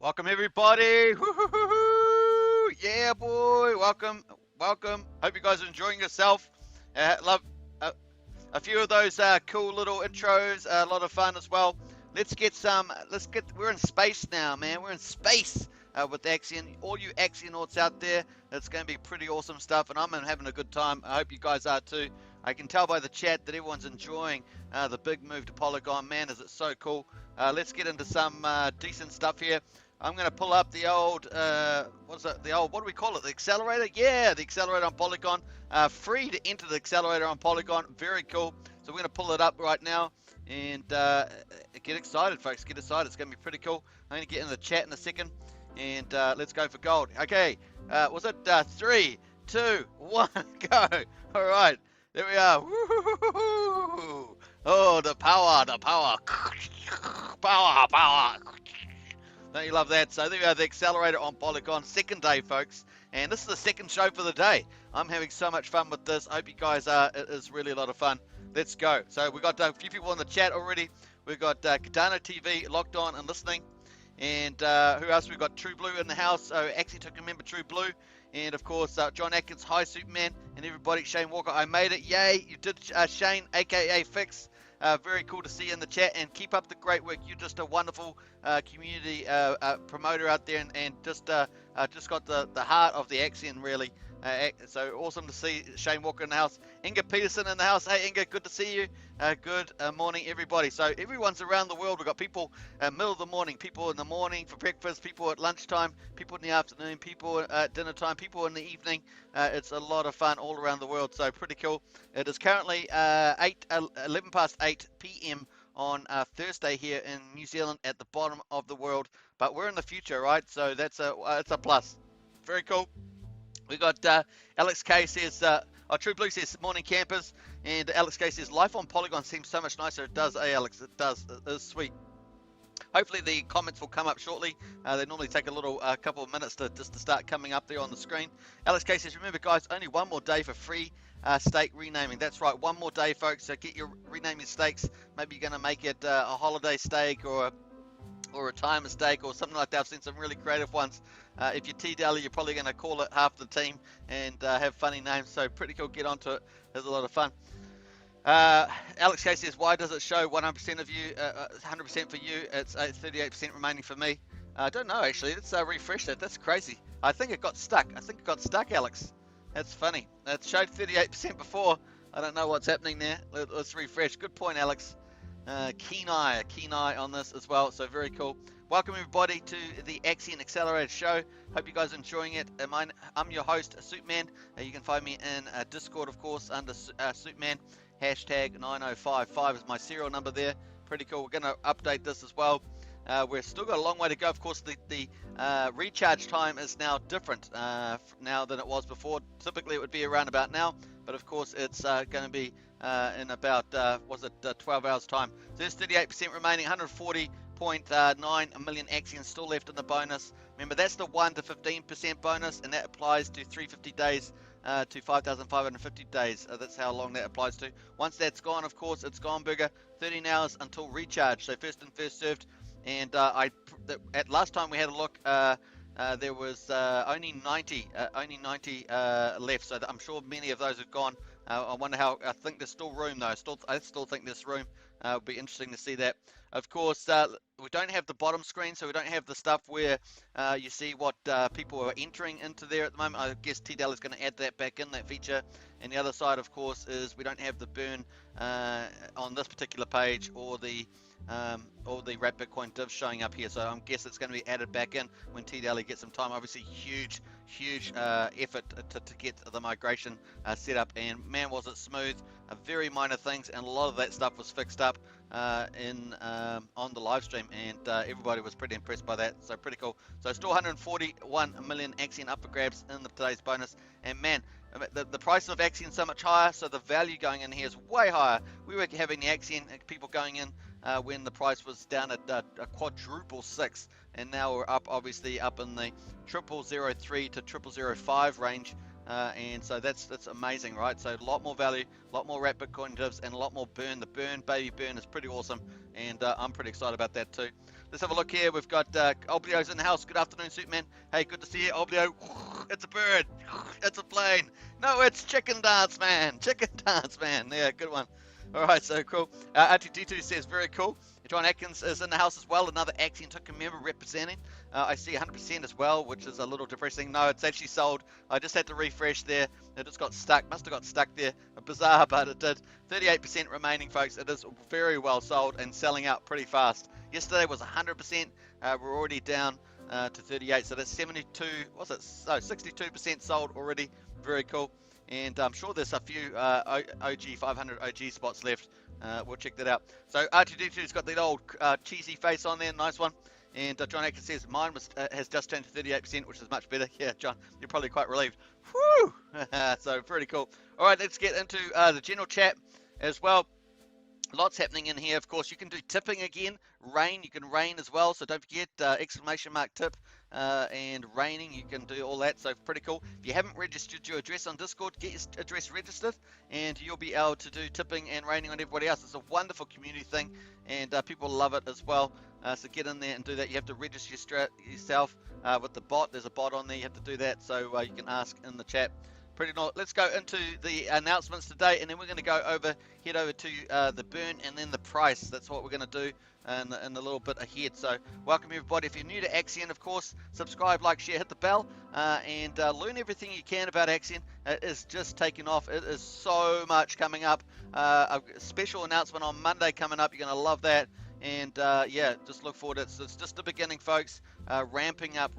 Welcome everybody. Woo-hoo-hoo-hoo. Yeah, boy. Welcome, welcome. Hope you guys are enjoying yourself. Love a few of those cool little intros. A lot of fun as well. Let's get some. We're in space now, man. We're in space with Axion. All you Axionauts out there, it's going to be pretty awesome stuff, and I'm having a good time. I hope you guys are too. I can tell by the chat that everyone's enjoying the big move to Polygon. Man, is it so cool. Let's get into some decent stuff here. I'm going to pull up the old, what do we call it? The accelerator? Yeah, the accelerator on Polygon. Free to enter the accelerator on Polygon. Very cool. So we're going to pull it up right now and get excited, folks. Get excited. It's going to be pretty cool. I'm going to get in the chat in a second and let's go for gold. Okay, was it 3, 2, 1, go. All right, there we are. Woo-hoo-hoo-hoo. Oh, the power, power. Don't you love that? So there we are, the accelerator on Polygon, second day, folks. And this is the second show for the day. I'm having so much fun with this. I hope you guys are. It is really a lot of fun. Let's go. So we've got a few people in the chat already. We've got Katana TV locked on and listening. And who else? We've got True Blue in the house. So Axion Token member True Blue. And of course, John Atkins, hi Superman. And everybody, Shane Walker, I made it. Yay, you did, Shane, aka Fix. Very cool to see you in the chat, and keep up the great work. You're just a wonderful community promoter out there, and just got the heart of the Axion, really. So awesome to see Shane Walker in the house. Inga Peterson in the house. Hey Inga, good to see you. Good morning everybody. So everyone's around the world. We've got people middle of the morning, people in the morning for breakfast, people at lunchtime, people in the afternoon, people at dinner time, people in the evening. It's a lot of fun all around the world, so pretty cool. It is currently 11 past 8 p.m. on Thursday here in New Zealand at the bottom of the world, but we're in the future, right? So that's it's a plus. Very cool. We got Alex K says, True Blue says, morning campers, and Alex K says, life on Polygon seems so much nicer. It does, Alex? It does. It is sweet. Hopefully the comments will come up shortly. They normally take a little couple of minutes to start coming up there on the screen. Alex K says, remember guys, only one more day for free stake renaming. That's right, one more day, folks. So get your renaming stakes. Maybe you're going to make it a holiday stake or a retirement stake or something like that. I've seen some really creative ones. If you're T-Dally, you're probably going to call it half the team and have funny names. So pretty cool. Get onto it. It's a lot of fun. Alex K says, why does it show 100% of you, 100% for you? It's 38% remaining for me. I don't know, actually. Let's refresh that. That's crazy. I think it got stuck. Alex. That's funny. It showed 38% before. I don't know what's happening there. Let's refresh. Good point, Alex. Keen eye on this as well, so very cool. Welcome everybody to the Axion Accelerator show. Hope you guys are enjoying it. I'm your host, Superman. You can find me in Discord, of course, under Superman. Hashtag 9055 is my serial number there. Pretty cool. We're going to update this as well. We've still got a long way to go. Of course, the recharge time is now different now than it was before. Typically, it would be around about now, but of course, it's going to be in about 12 hours time. So there's 38% remaining, 140.9 million Axions still left in the bonus. Remember, that's the 1 to 15% bonus, and that applies to 350 days to 5,550 days. That's how long that applies to. Once that's gone, of course, it's gone burger. 13 hours until recharge. So first in, first served. And at last time we had a look, there was only 90 left. So I'm sure many of those have gone. I wonder how. I think there's still room though. I still think there's room. It'll be interesting to see that. Of course, we don't have the bottom screen, so we don't have the stuff where you see what people are entering into there at the moment. I guess TDL is going to add that back in, that feature. And the other side, of course, is we don't have the burn on this particular page or the wrap Bitcoin divs showing up here. So I guess it's going to be added back in when TDL gets some time. Obviously, huge effort to get the migration set up, and man, was it smooth. Very minor things, and a lot of that stuff was fixed up on the live stream, and everybody was pretty impressed by that. So pretty cool. So still 141 million Axion up for grabs in today's bonus, and man, the price of Axion so much higher, so the value going in here is way higher. We were having the Axion people going in when the price was down at a quadruple 6, and now we're up, obviously up in the 0003 to 0005 range. And so that's amazing, right? So a lot more value, a lot more Bitcoin divs, and a lot more burn. The baby burn is pretty awesome, and I'm pretty excited about that too. Let's have a look here. We've got Oblio's in the house. Good afternoon, Superman. Hey, good to see you, Oblio. It's a bird. It's a plane. No, it's Chicken Dance Man. Chicken Dance Man. Yeah, good one. All right, so cool. R2D2 says, very cool. John Atkins is in the house as well, another Axion Token member representing. I see 100% as well, which is a little depressing. No, it's actually sold. I just had to refresh there. It just got stuck. Must have got stuck there. Bizarre, but it did. 38% remaining, folks. It is very well sold and selling out pretty fast. Yesterday was 100%. We're already down to 38, so that's 72. What's it? So 62% sold already. Very cool. And I'm sure there's a few OG 500 OG spots left. We'll check that out. So R2D2's got that old cheesy face on there, nice one. And John Atkins says mine has just turned to 38%, which is much better. Yeah, John, you're probably quite relieved. Whew! So pretty cool. All right, let's get into the general chat as well. Lots happening in here. Of course, you can do tipping again. Rain, you can rain as well. So don't forget exclamation mark tip and raining. You can do all that. So pretty cool. If you haven't registered your address on Discord, get your address registered, and you'll be able to do tipping and raining on everybody else. It's a wonderful community thing, and people love it as well. So get in there and do that. You have to register yourself with the bot. There's a bot on there. You have to do that. So you can ask in the chat. Pretty nice. Let's go into the announcements today, and then we're going to head over to the burn and then the price. That's what we're going to do in a little bit ahead. So welcome everybody. If you're new to Axion, of course, subscribe, like, share, hit the bell, and learn everything you can about Axion. It is just taking off. It is so much coming up. A special announcement on Monday coming up. You're going to love that. And yeah, just look forward to it. So it's just the beginning, folks. Ramping up.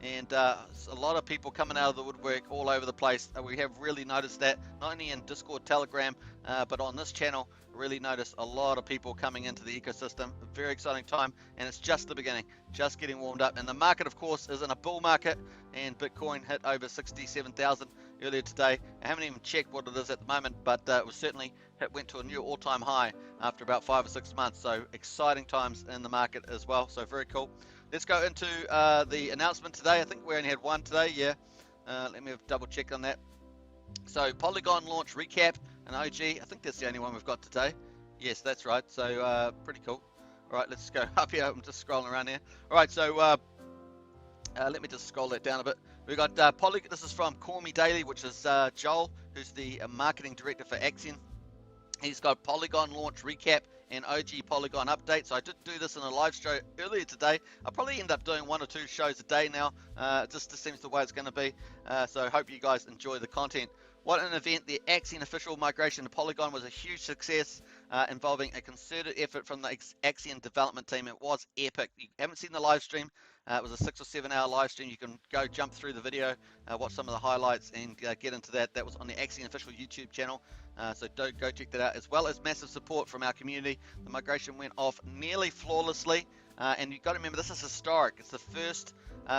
And a lot of people coming out of the woodwork all over the place. We have really noticed that, not only in Discord, Telegram, but on this channel. Really noticed a lot of people coming into the ecosystem. A very exciting time, and it's just the beginning, just getting warmed up. And the market, of course, is in a bull market, and Bitcoin hit over 67,000 earlier today. I haven't even checked what it is at the moment, but it was certainly went to a new all-time high after about 5 or 6 months. So exciting times in the market as well. So very cool. Let's go into the announcement today. I think we only had one today, yeah. Let me double check on that. So Polygon launch recap and OG. I think that's the only one we've got today. Yes, that's right. So pretty cool. All right, let's go up here. I'm just scrolling around here. All right, so let me just scroll that down a bit. We've got Polygon. This is from Call Me Daily, which is Joel, who's the marketing director for Axion. He's got Polygon launch recap and OG Polygon update. So I did do this in a live show earlier today. I'll probably end up doing 1 or 2 shows a day now. It just seems the way it's going to be. So I hope you guys enjoy the content. What an event. The Axion official migration to Polygon was a huge success, involving a concerted effort from the Axion development team. It was epic. You haven't seen the live stream. It was a 6 or 7 hour live stream. You can go jump through the video, watch some of the highlights, and get into that. That was on the Axion official YouTube channel. So go check that out, as well as massive support from our community. The migration went off nearly flawlessly, and you've got to remember, this is historic. It's the first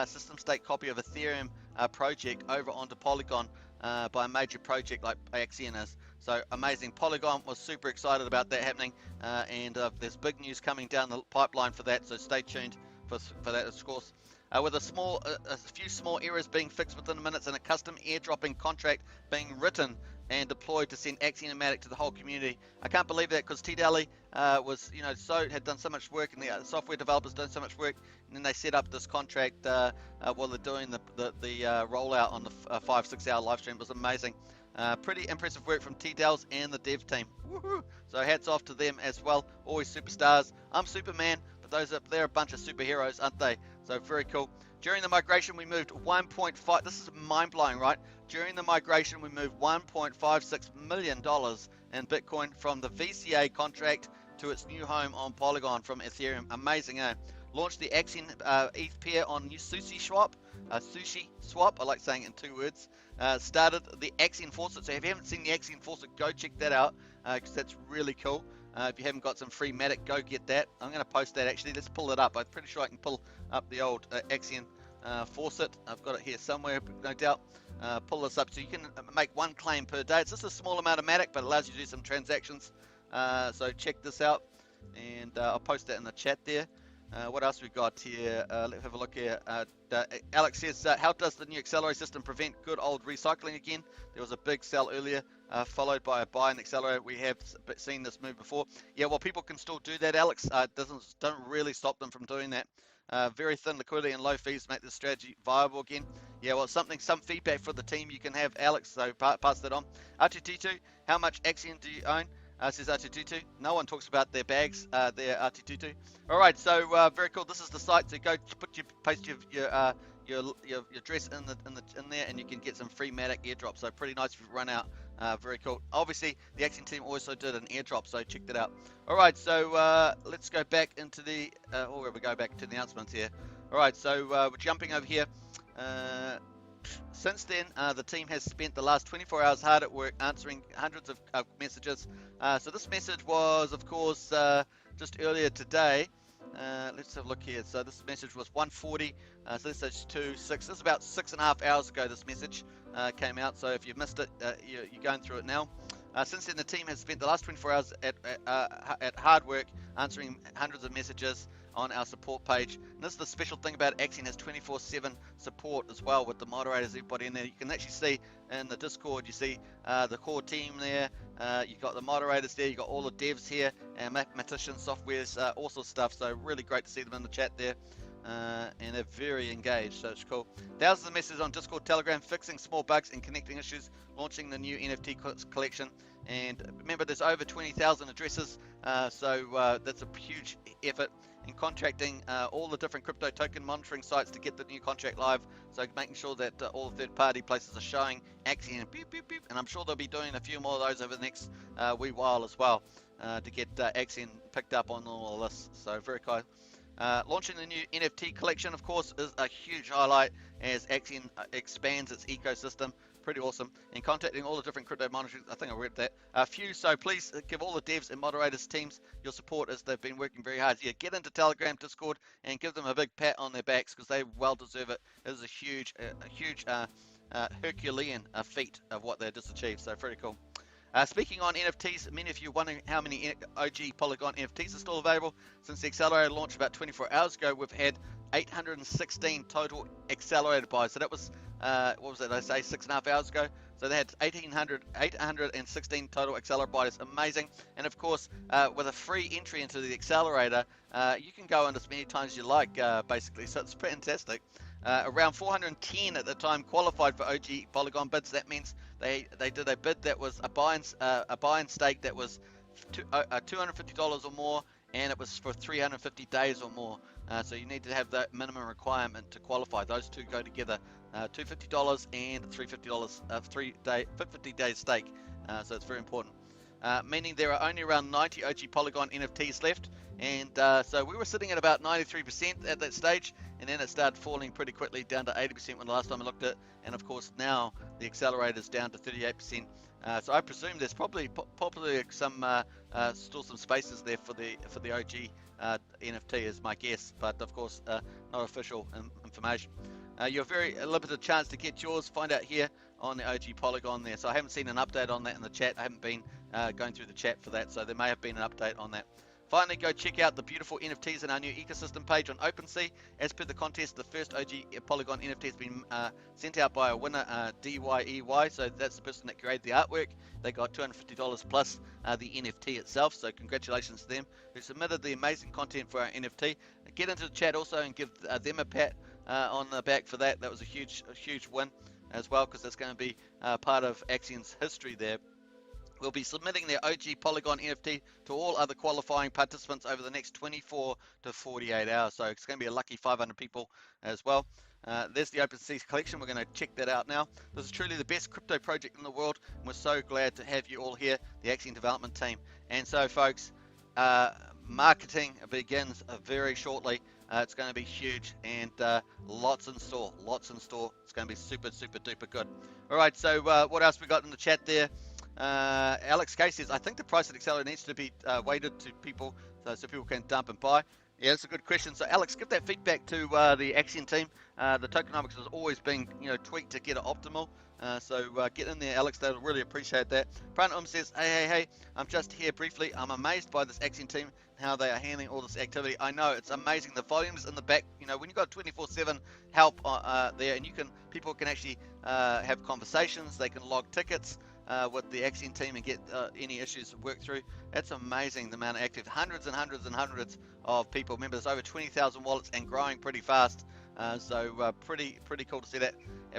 system state copy of Ethereum project over onto Polygon by a major project like Axion is. So amazing. Polygon was super excited about that happening, and there's big news coming down the pipeline for that, so stay tuned for that, of course. With a few small errors being fixed within minutes, and a custom airdropping contract being written and deployed to send Axiomatic to the whole community. I can't believe that, because T-Dally was, had done so much work, and the software developers done so much work, and then they set up this contract while they're doing the rollout on the 5-6 hour live stream. It was amazing. Pretty impressive work from T-Dells and the dev team. Woohoo! So hats off to them as well. Always superstars. I'm Superman, but they're a bunch of superheroes, aren't they? So very cool. During the migration, we moved 1.5. This is mind-blowing, right? During the migration, we moved $1.56 million in Bitcoin from the VCA contract to its new home on Polygon from Ethereum. Amazing, eh? Launched the Axion ETH pair on Sushi Swap. I like saying it in 2 words. Started the Axion Faucet. So if you haven't seen the Axion Faucet, go check that out, because that's really cool. If you haven't got some free Matic, go get that. I'm going to post that actually. Let's pull it up. I'm pretty sure I can pull up the old Axion Faucet. I've got it here somewhere, no doubt. Pull this up so you can make 1 claim per day. It's just a small amount of Matic, but it allows you to do some transactions. So check this out, and I'll post that in the chat there. What else we got here? Let's have a look here. Alex says, how does the new accelerator system prevent good old recycling again? There was a big sell earlier, followed by a buy and accelerator. We have seen this move before. Yeah, well, people can still do that, Alex. Don't really stop them from doing that. Very thin liquidity and low fees make this strategy viable again. Yeah, well, some feedback for the team you can have, Alex, so pass that on. RTT2, how much Axion do you own? Says RTT2. No one talks about their bags, their RTT2. All right, so very cool. This is the site. So go paste your address in there, and you can get some free Matic airdrops. So pretty nice if you run out. Very cool. Obviously, the Axion team also did an airdrop, so check that out. All right, so let's go back into the. We go back to the announcements here. All right, so we're jumping over here. Since then, the team has spent the last 24 hours hard at work answering hundreds of messages. So this message was, of course, just earlier today. Let's have a look here. So this message was 1:40. So this is 2:06. This is about 6.5 hours ago. This message came out. So if you've missed it, you're going through it now. Since then, the team has spent the last 24 hours at hard work answering hundreds of messages on our support page. And this is the special thing about Axion, has 24/7 support as well with the moderators, everybody in there. You can actually see in the Discord, you see the core team there. You've got the moderators there. You've got all the devs here, and mathematicians, softwares, all sorts of stuff. So really great to see them in the chat there. And they're very engaged, so it's cool. Thousands of messages on Discord, Telegram, fixing small bugs and connecting issues, launching the new NFT collection. And remember, there's over 20,000 addresses, so that's a huge effort in contracting all the different crypto token monitoring sites to get the new contract live. So making sure that all the third-party places are showing Axion, beep, beep, beep. And I'm sure they'll be doing a few more of those over the next wee while as well to get Axion picked up on all of this. So very cool. Launching the new NFT collection, of course, is a huge highlight as Axion expands its ecosystem. Pretty awesome. And contacting all the different crypto monitors, I think I read that. So please give all the devs and moderators teams your support as they've been working very hard. Yeah, get into Telegram, Discord, and give them a big pat on their backs because they well deserve it. It is a huge Herculean feat of what they just achieved. So pretty cool. Speaking on NFTs, many of you are wondering how many OG Polygon NFTs are still available. Since the accelerator launched about 24 hours ago, we've had 816 total accelerated buys. So that was, what was it, I say 6.5 hours ago? So they had 816 total accelerator buys. Amazing. And of course, with a free entry into the accelerator, you can go in as many times as you like, basically. So it's fantastic. Around 410 at the time qualified for OG Polygon bids. That means they did a bid that was a buy and stake that was $250 or more, and it was for 350 days or more. So you need to have that minimum requirement to qualify. Those two go together, $250 and $350, 50 days stake. So it's very important. Meaning there are only around 90 OG Polygon NFTs left. And so we were sitting at about 93% at that stage, and then it started falling pretty quickly down to 80% when the last time I looked at it. And of course now the accelerator is down to 38%. So I presume there's probably some still some spaces there for the OG NFT is my guess, but of course not official information. You're very limited chance to get yours. Find out here on the OG Polygon there. So I haven't seen an update on that in the chat. I haven't been going through the chat for that, so there may have been an update on that. Finally, go check out the beautiful NFTs in our new ecosystem page on OpenSea. As per the contest, the first OG Polygon NFT has been sent out by a winner, DYEY. So that's the person that created the artwork. They got $250 plus the NFT itself. So congratulations to them who submitted the amazing content for our NFT. Get into the chat also and give them a pat on the back for that. That was a huge win as well, because that's going to be part of Axion's history there. We'll be submitting their OG Polygon NFT to all other qualifying participants over the next 24 to 48 hours. So it's going to be a lucky 500 people as well. There's the OpenSea collection. We're going to check that out now. This is truly the best crypto project in the world, and we're so glad to have you all here, the Axion development team. And so, folks, marketing begins very shortly. It's going to be huge, and lots in store. It's going to be super duper good. All right, so what else we got in the chat there? Alex K says, I think the price of Accelerator needs to be weighted to people so people can dump and buy. Yeah, that's a good question. So, Alex, give that feedback to the Axion team. The tokenomics has always been, tweaked to get it optimal. So get in there, Alex. They'll really appreciate that. Pranum says, hey, I'm just here briefly. I'm amazed by this Axion team, how they are handling all this activity. I know it's amazing. The volumes in the back. When you've got 24/7 help there, and people can actually have conversations. They can log tickets with the Axion team and get any issues worked through. That's amazing. The amount of active, hundreds and hundreds and hundreds of people. Remember, there's over 20,000 wallets and growing pretty fast. So pretty cool to see that.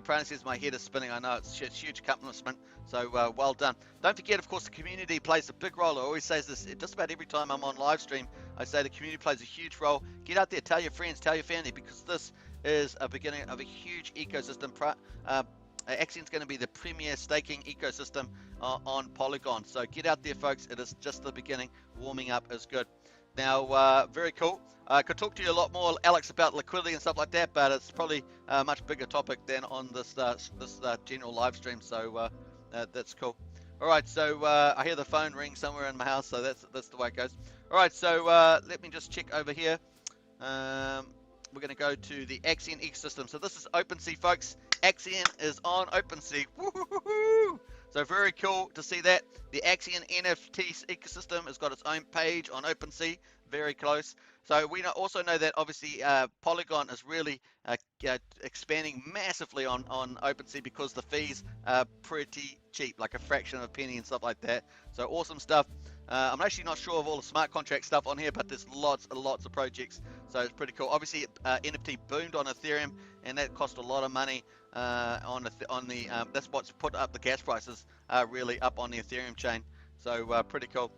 Prana says my head is spinning. I know it's a huge accomplishment. So well done. Don't forget, of course, the community plays a big role. I always say this just about every time I'm on live stream. I say the community plays a huge role. Get out there, tell your friends, tell your family, because this is a beginning of a huge ecosystem. Axion's going to be the premier staking ecosystem on Polygon. So get out there, folks. It is just the beginning. Warming up is good. Now, very cool. I could talk to you a lot more, Alex, about liquidity and stuff like that, but it's probably a much bigger topic than on this general live stream. So that's cool. All right, so I hear the phone ring somewhere in my house, so that's the way it goes. All right, so let me just check over here. We're going to go to the Axion ecosystem. So this is OpenSea, folks. Axion is on OpenSea. Woo-hoo-hoo-hoo! So very cool to see that. The Axion NFTs ecosystem has got its own page on OpenSea. Very close. So we also know that obviously Polygon is really expanding massively on OpenSea because the fees are pretty cheap, like a fraction of a penny and stuff like that. So awesome stuff. I'm actually not sure of all the smart contract stuff on here, but there's lots of projects. So it's pretty cool. Obviously NFT boomed on Ethereum, and that cost a lot of money that's what's put up the gas prices really up on the Ethereum chain. So pretty cool.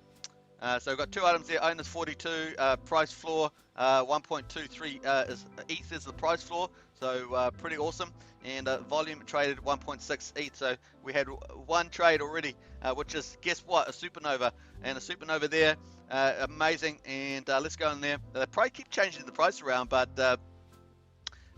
So we've got two items there. Owners 42, price floor 1.23 is ETH is the price floor. So pretty awesome. And volume traded 1.6 ETH. So we had one trade already, which is, guess what, a supernova. And a supernova there, amazing. And let's go in there. They probably keep changing the price around, but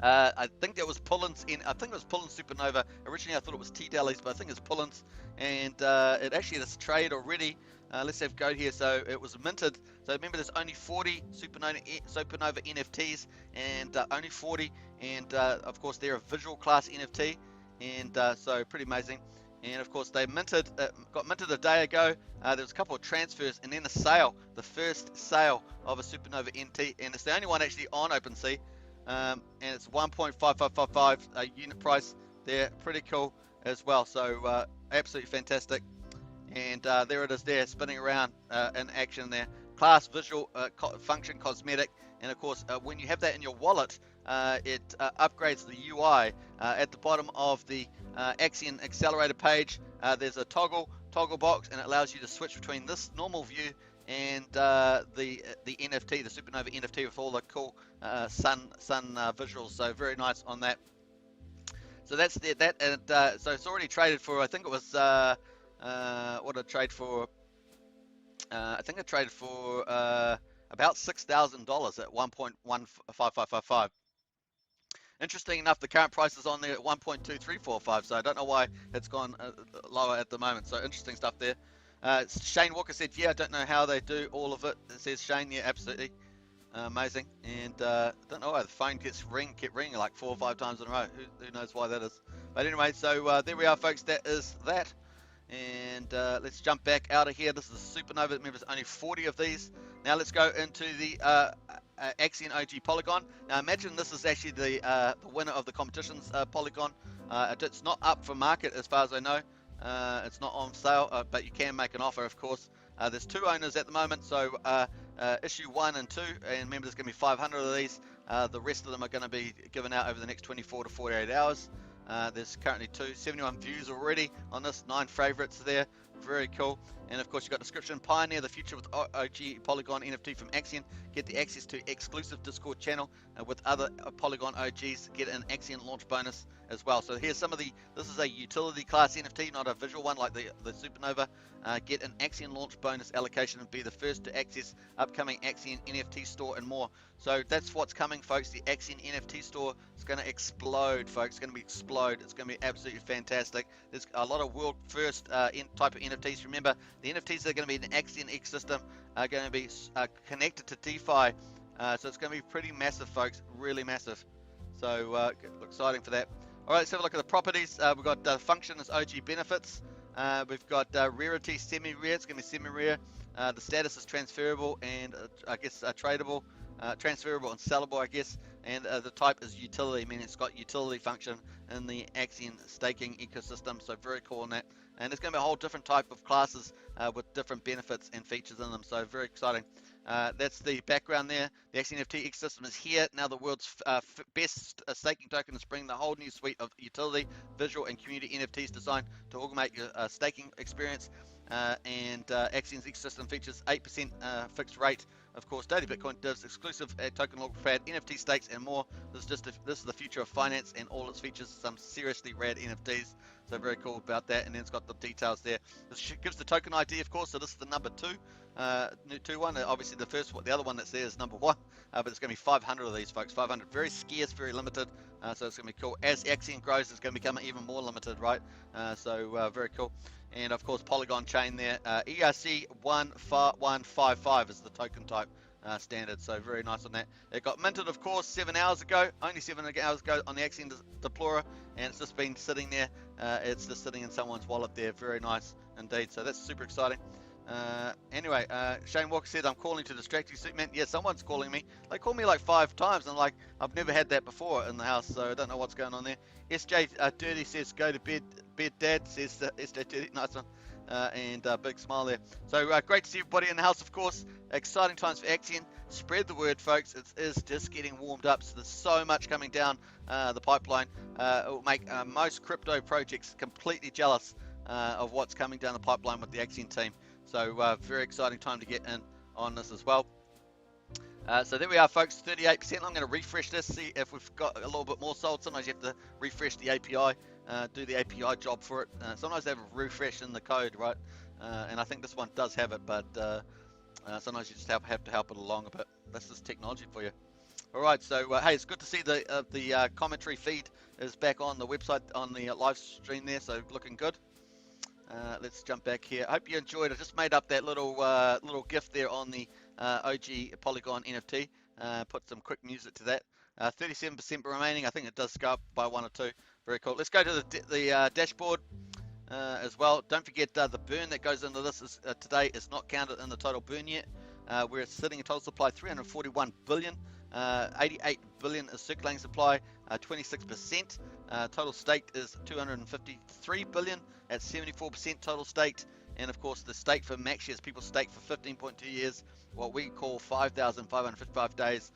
I think that was Pullens Supernova. Originally I thought it was T-Dallies, but I think it's Pullens. And it actually this trade already. Let's have go here. So it was minted. So remember, there's only 40 Supernova NFTs, and only 40. And of course, they're a visual class NFT, and so pretty amazing. And of course, they got minted a day ago. There was a couple of transfers, and then the first sale of a Supernova NFT, and it's the only one actually on OpenSea. And it's 1.5555 unit price there. Pretty cool as well. So absolutely fantastic. And there it is there, spinning around in action there. Class, visual, function, cosmetic. And of course, when you have that in your wallet, it upgrades the UI. At the bottom of the Axion Accelerator page, there's a toggle box, and it allows you to switch between this normal view and the NFT, the Supernova NFT, with all the cool sun visuals. So very nice on that. So that's that, and so it's already traded for, I think it was what did I trade for? I think I traded for about $6,000 at 1.15555. Interesting enough, the current price is on there at 1.2345, so I don't know why it's gone lower at the moment. So interesting stuff there. Shane Walker said, yeah, I don't know how they do all of it. It says Shane, yeah, absolutely. Amazing. And don't know why the phone kept ringing like 4 or 5 times in a row. Who knows why that is. But anyway, so there we are, folks. That is that. And let's jump back out of here. This is a supernova. Remember, there's only 40 of these. Now let's go into the Axion OG Polygon. Now imagine this is actually the winner of the competition's Polygon. It's not up for market as far as I know. It's not on sale, but you can make an offer, of course. There's 2 owners at the moment, so issue 1 and 2, and remember there's going to be 500 of these. The rest of them are going to be given out over the next 24 to 48 hours. There's currently 71 views already on this, 9 favorites there. Very cool. And of course, you've got description: pioneer the future with OG Polygon NFT from Axion. Get the access to exclusive Discord channel with other Polygon OGs. Get an Axion launch bonus as well. So here's some of the. This is a utility class NFT, not a visual one like the Supernova. Get an Axion launch bonus allocation and be the first to access upcoming Axion NFT store and more. So that's what's coming, folks. The Axion NFT store is going to explode, folks. It's going to explode. It's going to be absolutely fantastic. There's a lot of world first type of NFTs. Remember, the NFTs that are going to be in the Axion ecosystem are going to be connected to DeFi So it's going to be pretty massive, folks, really massive. So exciting for that. All right, let's have a look at the properties. We've got function as OG benefits. We've got rarity, semi-rare. It's going to be semi-rare. The status is transferable and I guess tradable, transferable and sellable, I guess. And the type is utility, meaning it's got utility function in the Axion staking ecosystem. So very cool on that. And there's going to be a whole different type of classes with different benefits and features in them. So very exciting. That's the background there. The Axion NFT ecosystem is here. Now the world's best staking token is bringing the whole new suite of utility, visual, and community NFTs designed to augment your staking experience. Axion's ecosystem features 8% fixed rate, of course, daily Bitcoin divs, exclusive token launchpad, NFT stakes, and more. This is the future of finance and all its features. Some seriously rad NFTs. So very cool about that. And then it's got the details there. This gives the token ID, of course. So this is the number 2. New one. Obviously the other one that's there is number 1, but it's going to be 500 of these, folks. 500, very scarce, very limited. So it's going to be cool. As Axion grows, it's going to become even more limited, right? So very cool. And of course, Polygon chain there. ERC 1155 is the token type standard. So very nice on that. It got minted, of course, 7 hours ago. Only 7 hours ago on the Axion deplorer, and it's just been sitting there. It's just sitting in someone's wallet there. Very nice indeed. So that's super exciting. Anyway, Shane Walker said, I'm calling to distract you, Superman. Yeah, someone's calling me. They called me like 5 times, and like, I've never had that before in the house, so I don't know what's going on there. SJ Dirty says, go to bed, Dad, says SJ Dirty. Nice one. And big smile there. So great to see everybody in the house, of course. Exciting times for Axion. Spread the word, folks. It is just getting warmed up, so there's so much coming down the pipeline. It will make most crypto projects completely jealous of what's coming down the pipeline with the Axion team. So very exciting time to get in on this as well. So there we are, folks, 38%. I'm going to refresh this, see if we've got a little bit more sold. Sometimes you have to refresh the API, do the API job for it. Sometimes they have a refresh in the code, right? And I think this one does have it, but sometimes you just have to help it along a bit. This is technology for you. All right, so hey, it's good to see the commentary feed is back on the website, on the live stream there, so looking good. Let's jump back here. I hope you enjoyed. I just made up that little gift there on the OG Polygon NFT. Put some quick music to that. 37% remaining. I think it does go up by 1 or 2. Very cool. Let's go to the dashboard as well. Don't forget the burn that goes into this today is not counted in the total burn yet. We're sitting in total supply 341 billion. 88 billion is circulating supply, 26%. Total staked is 253 billion at 74% total staked. And of course, the stake for max shares, people stake for 15.2 years, what we call 5,555 days.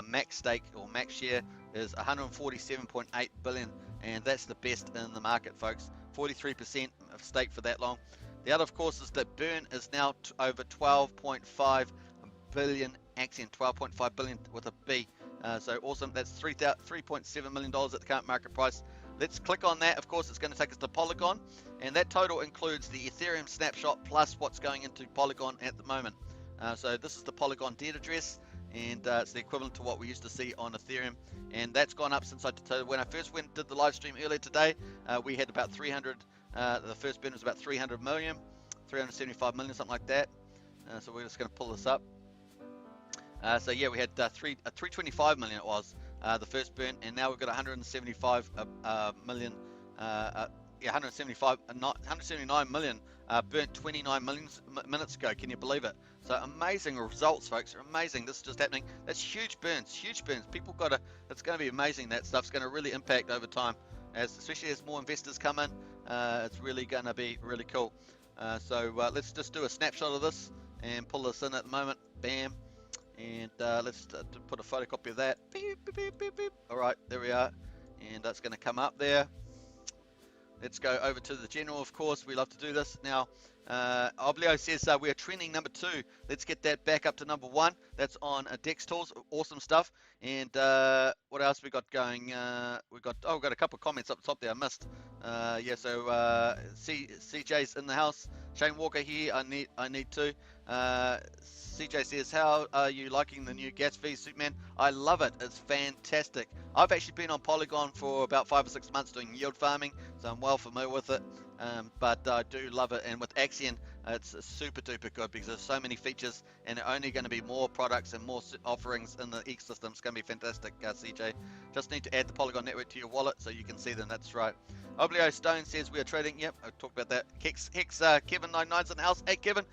Max stake or max share is 147.8 billion, and that's the best in the market, folks. 43% of stake for that long. The other, of course, is that burn is now over 12.5 billion Axion, 12.5 billion with a B. So awesome. That's $3.7 million at the current market price. Let's click on that. Of course, it's going to take us to Polygon, and that total includes the Ethereum snapshot plus what's going into Polygon at the moment. So this is the Polygon debt address, and it's the equivalent to what we used to see on Ethereum, and that's gone up since when I first did the live stream earlier today. We had about 300. The first burn was about 300 million, 375 million, something like that. So we're just going to pull this up. So yeah, we had 325 million it was the first burn, and now we've got 175 million. 179 million burnt 29 minutes ago. Can you believe it? So amazing results, folks. Are amazing. This is just happening. That's huge burns. Huge burns. People gotta. It's going to be amazing. That stuff's going to really impact over time, especially as more investors come in. It's really going to be really cool. So let's just do a snapshot of this and pull this in at the moment. Bam. And let's put a photocopy of that. Beep, beep, beep, beep, beep. All right, there we are. And that's going to come up there. Let's go over to the general, of course. We love to do this. Now, Oblio says we are trending number 2. Let's get that back up to number 1. That's on Dex Tools. Awesome stuff. And what else we got going? We've got a couple of comments up the top there I missed. Yeah, so CJ's in the house. Shane Walker here. I need to. CJ says, how are you liking the new gas fee, Superman? I love it. It's fantastic. I've actually been on Polygon for about 5 or 6 months doing yield farming, so I'm well familiar with it. But I do love it. And with Axion, It's super duper good because there's so many features, and only going to be more products and more offerings in the ecosystem. It's going to be fantastic, CJ. Just need to add the Polygon network to your wallet so you can see them. That's right. Oblio Stone says we are trading. Yep, I talked about that. Hex Kevin 99's in the house. Hey Kevin,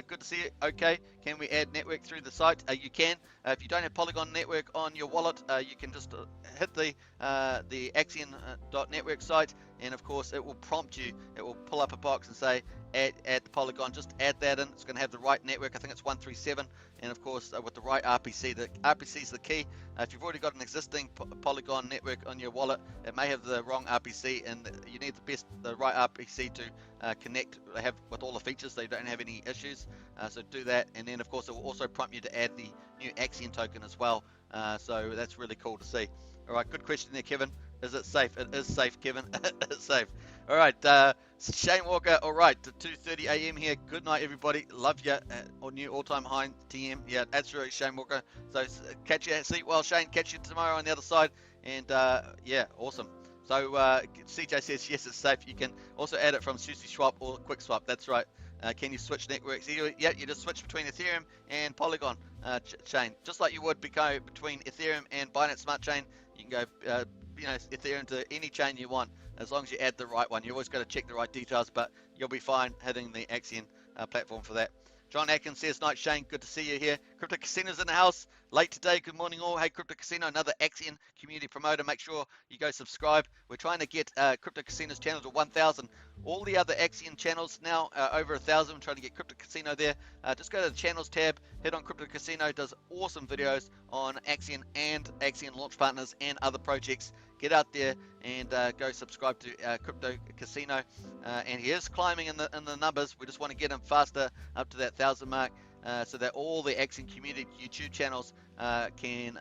good to see you. Okay, can we add network through the site? You can. If you don't have Polygon network on your wallet, you can just hit the Axion.network site, and of course it will prompt you. It will pull up a box and say add the Polygon. Just add that in. It's going to have the right network. I think it's 137, and of course with the right RPC. The RPC is the key. If you've already got an existing Polygon network on your wallet, it may have the wrong RPC, and you need the right RPC to connect have with all the features so you don't have any issues. So do that, and then of course it will also prompt you to add the new Axion token as well. So that's really cool to see. All right, good question there, Kevin. Is it safe? It is safe, Kevin. It's safe. All right, Shane Walker. All right, 2:30 a.m. here. Good night, everybody. Love you. On new all-time high TM. Yeah, that's right, Shane Walker. So catch you. Sleep well, Shane. Catch you tomorrow on the other side. And yeah, awesome. So CJ says yes, it's safe. You can also add it from SushiSwap or QuickSwap. That's right. Can you switch networks? Yeah, you just switch between Ethereum and Polygon chain, just like you would go between Ethereum and Binance Smart Chain. You can go, Ethereum to any chain you want, as long as you add the right one. You always got to check the right details, but you'll be fine hitting the Axion platform for that. John Atkins says, night Shane, good to see you here. Crypto Casino's in the house. Late today, good morning all. Hey, Crypto Casino, another Axion community promoter. Make sure you go subscribe. We're trying to get Crypto Casino's channel to 1,000. All the other Axion channels now over 1,000. We're trying to get Crypto Casino there. Just go to the channels tab, hit on Crypto Casino. Does awesome videos on Axion and Axion launch partners and other projects. Get out there and go subscribe to Crypto Casino. And he is climbing in the numbers. We just want to get him faster up to that 1,000 mark, so that all the Axion community YouTube channels can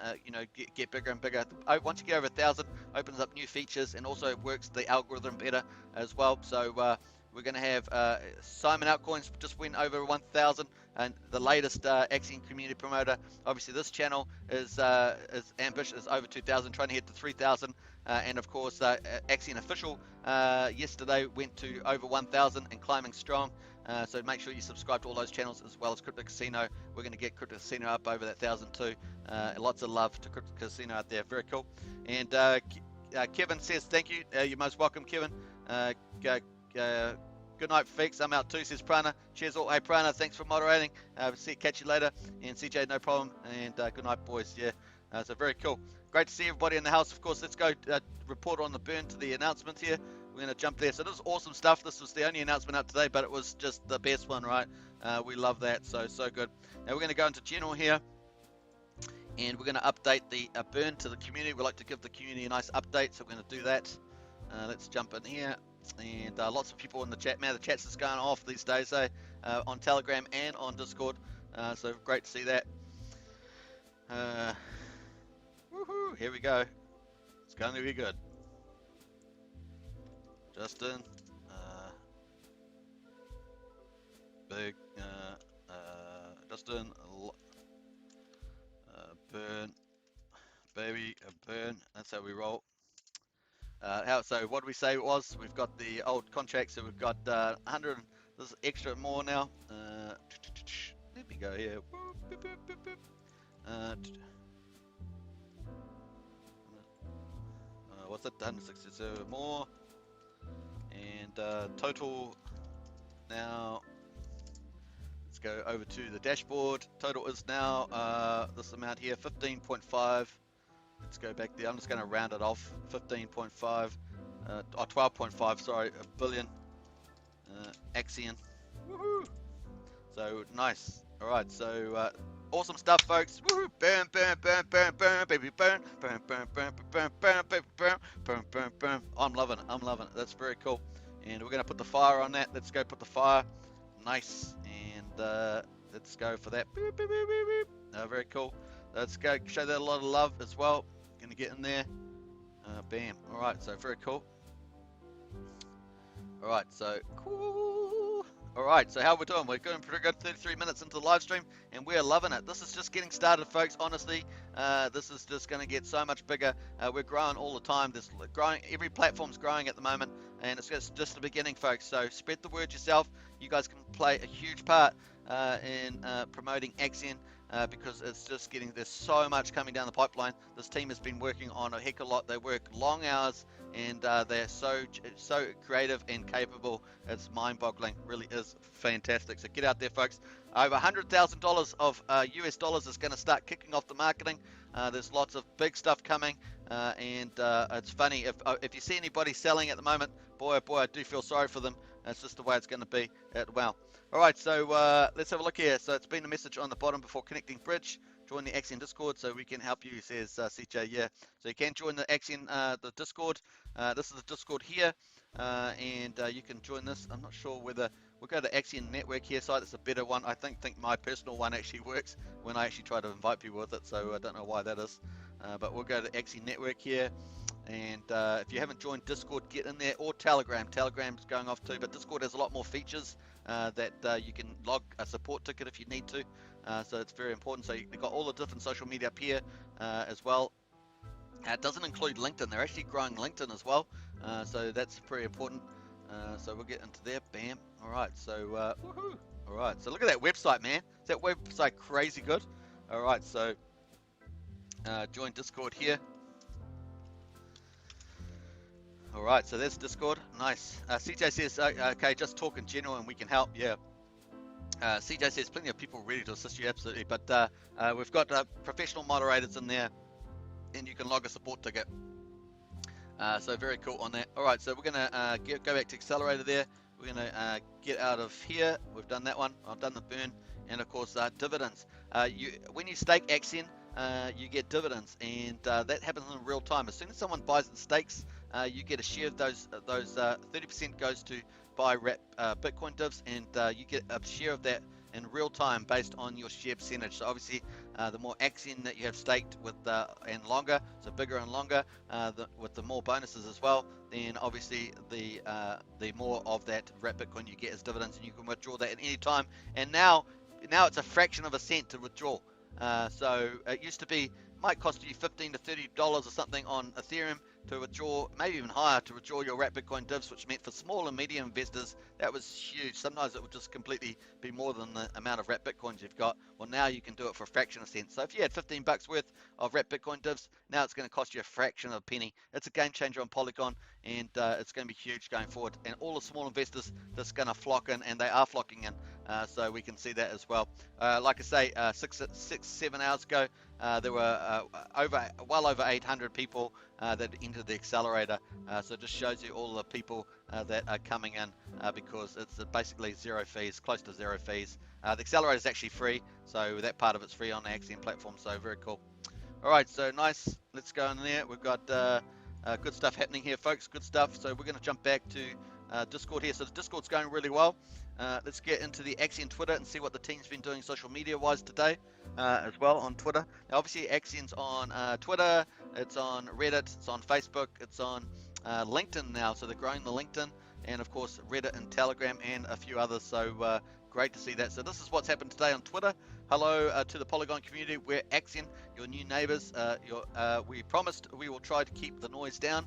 get bigger and bigger. Once you get over 1,000, opens up new features and also works the algorithm better as well. So we're going to have Simon Altcoins just went over 1,000, and the latest Axion community promoter. Obviously, this channel is ambitious, over 2,000, trying to hit to 3,000. And of course, Axion official yesterday went to over 1,000 and climbing strong. So make sure you subscribe to all those channels as well as Crypto Casino. We're going to get Crypto Casino up over that 1,000 too. Lots of love to Crypto Casino out there. Very cool. And Kevin says thank you. You're most welcome, Kevin. Good night, Feeks. I'm out too, says Prana. Cheers all. Hey, Prana, thanks for moderating. Catch you later. And CJ, no problem. And good night, boys. Yeah, so very cool. Great to see everybody in the house. Of course, let's go report on the burn to the announcements here. We're going to jump there. So this is awesome stuff. This was the only announcement up today, but it was just the best one, right? We love that. So good. Now we're going to go into general here. And we're going to update the burn to the community. We like to give the community a nice update, so we're going to do that. Let's jump in here. And lots of people in the chat. Man, the chat's just going off these days, on Telegram and on Discord. So great to see that. Woohoo! Here we go. It's going to be good. Justin, big, Justin, burn, baby, burn. That's how we roll. So what do we say it was? We've got the old contract, so we've got 100. There's extra more now. Let me go here. What's it? 167 more. And total now. Let's go over to the dashboard. Total is now this amount here, 15.5. Let's go back there. I'm just going to round it off. 15.5, or 12.5. Sorry, a billion. Axion. Woohoo! So nice. All right. So awesome stuff, folks. Woohoo! Burn, burn, burn, burn, burn, baby, burn, burn, burn, burn, burn, burn, baby, burn, burn, burn, burn. I'm loving it. I'm loving it. That's very cool. And we're going to put the fire on that. Let's go put the fire. Nice. And let's go for that. Boop, boop, boop, boop, boop. Very cool. Let's go show that a lot of love as well. Gonna get in there. Bam. All right. So very cool. All right. So cool. Alright, so how are we doing? We're going pretty good, 33 minutes into the live stream, and we're loving it. This is just getting started, folks, honestly. This is just going to get so much bigger. We're growing all the time. There's growing, every platform's growing at the moment, and it's just the beginning, folks. So spread the word yourself. You guys can play a huge part in promoting Axion. Because it's just getting, there's so much coming down the pipeline. This team has been working on a heck of a lot. They work long hours, and they're so creative and capable. It's mind-boggling, really is fantastic. So get out there, folks. Over $100,000 of US dollars is going to start kicking off the marketing. There's lots of big stuff coming, and it's funny, if you see anybody selling at the moment, boy oh boy, I do feel sorry for them. That's just the way it's going to be. Wow. All right, so let's have a look here. So it's been a message on the bottom before connecting bridge. Join the Axion Discord so we can help you, says CJ. Yeah, so you can join the Axion the Discord. This is the Discord here, and you can join this. I'm not sure whether we'll go to Axion Network here site. It's a better one. I think my personal one actually works when I actually try to invite people with it. So I don't know why that is, but we'll go to Axion Network here. And if you haven't joined Discord, get in there, or Telegram. Telegram's going off too, but Discord has a lot more features that you can log a support ticket if you need to. So it's very important. So you've got all the different social media up here as well. It doesn't include LinkedIn. They're actually growing LinkedIn as well. So that's pretty important. So we'll get into there. Bam. All right. So woohoo. All right. So look at that website, man. Is that website crazy good? All right. So join Discord here. All right, so there's Discord. Nice. CJ says, okay, just talk in general and we can help. Yeah. CJ says, plenty of people ready to assist you, absolutely. But we've got professional moderators in there, and you can log a support ticket. So very cool on that. All right, so we're going to go back to Accelerator there. We're going to get out of here. We've done that one. I've done the burn. And, of course, dividends. When you stake Axion, you get dividends, and that happens in real time. As soon as someone buys and stakes, you get a share of those 30% goes to buy Bitcoin divs, and you get a share of that in real time based on your share percentage. So obviously, the more Axion that you have staked with and longer, so bigger and longer, with the more bonuses as well, then obviously the more of that Bitcoin you get as dividends, and you can withdraw that at any time. And now it's a fraction of a cent to withdraw. So it used to be, might cost you $15 to $30 or something on Ethereum to withdraw, maybe even higher, to withdraw your Bitcoin divs, which meant for small and medium investors, that was huge. Sometimes it would just completely be more than the amount of Bitcoins you've got. Well, now you can do it for a fraction of a cent. So if you had 15 bucks worth of Bitcoin divs, now it's going to cost you a fraction of a penny. It's a game changer on Polygon, and it's going to be huge going forward. And all the small investors that's going to flock in, and they are flocking in. So we can see that as well. Like I say, 7 hours ago, there were well over 800 people that entered the accelerator. So it just shows you all the people that are coming in because it's basically zero fees, close to zero fees. The accelerator is actually free, so that part of it's free on the Axion platform. So very cool. All right, so nice. Let's go in there. We've got good stuff happening here, folks. Good stuff. So we're going to jump back to Discord here. So the Discord's going really well. Let's get into the Axion Twitter and see what the team's been doing social media wise today as well on Twitter. Now, obviously Axion's on Twitter, it's on Reddit, it's on Facebook, it's on LinkedIn now, so they're growing the LinkedIn, and of course Reddit and Telegram and a few others. So great to see that. So this is what's happened today on Twitter. Hello to the Polygon community. We're Axion, your new neighbors. We promised we will try to keep the noise down.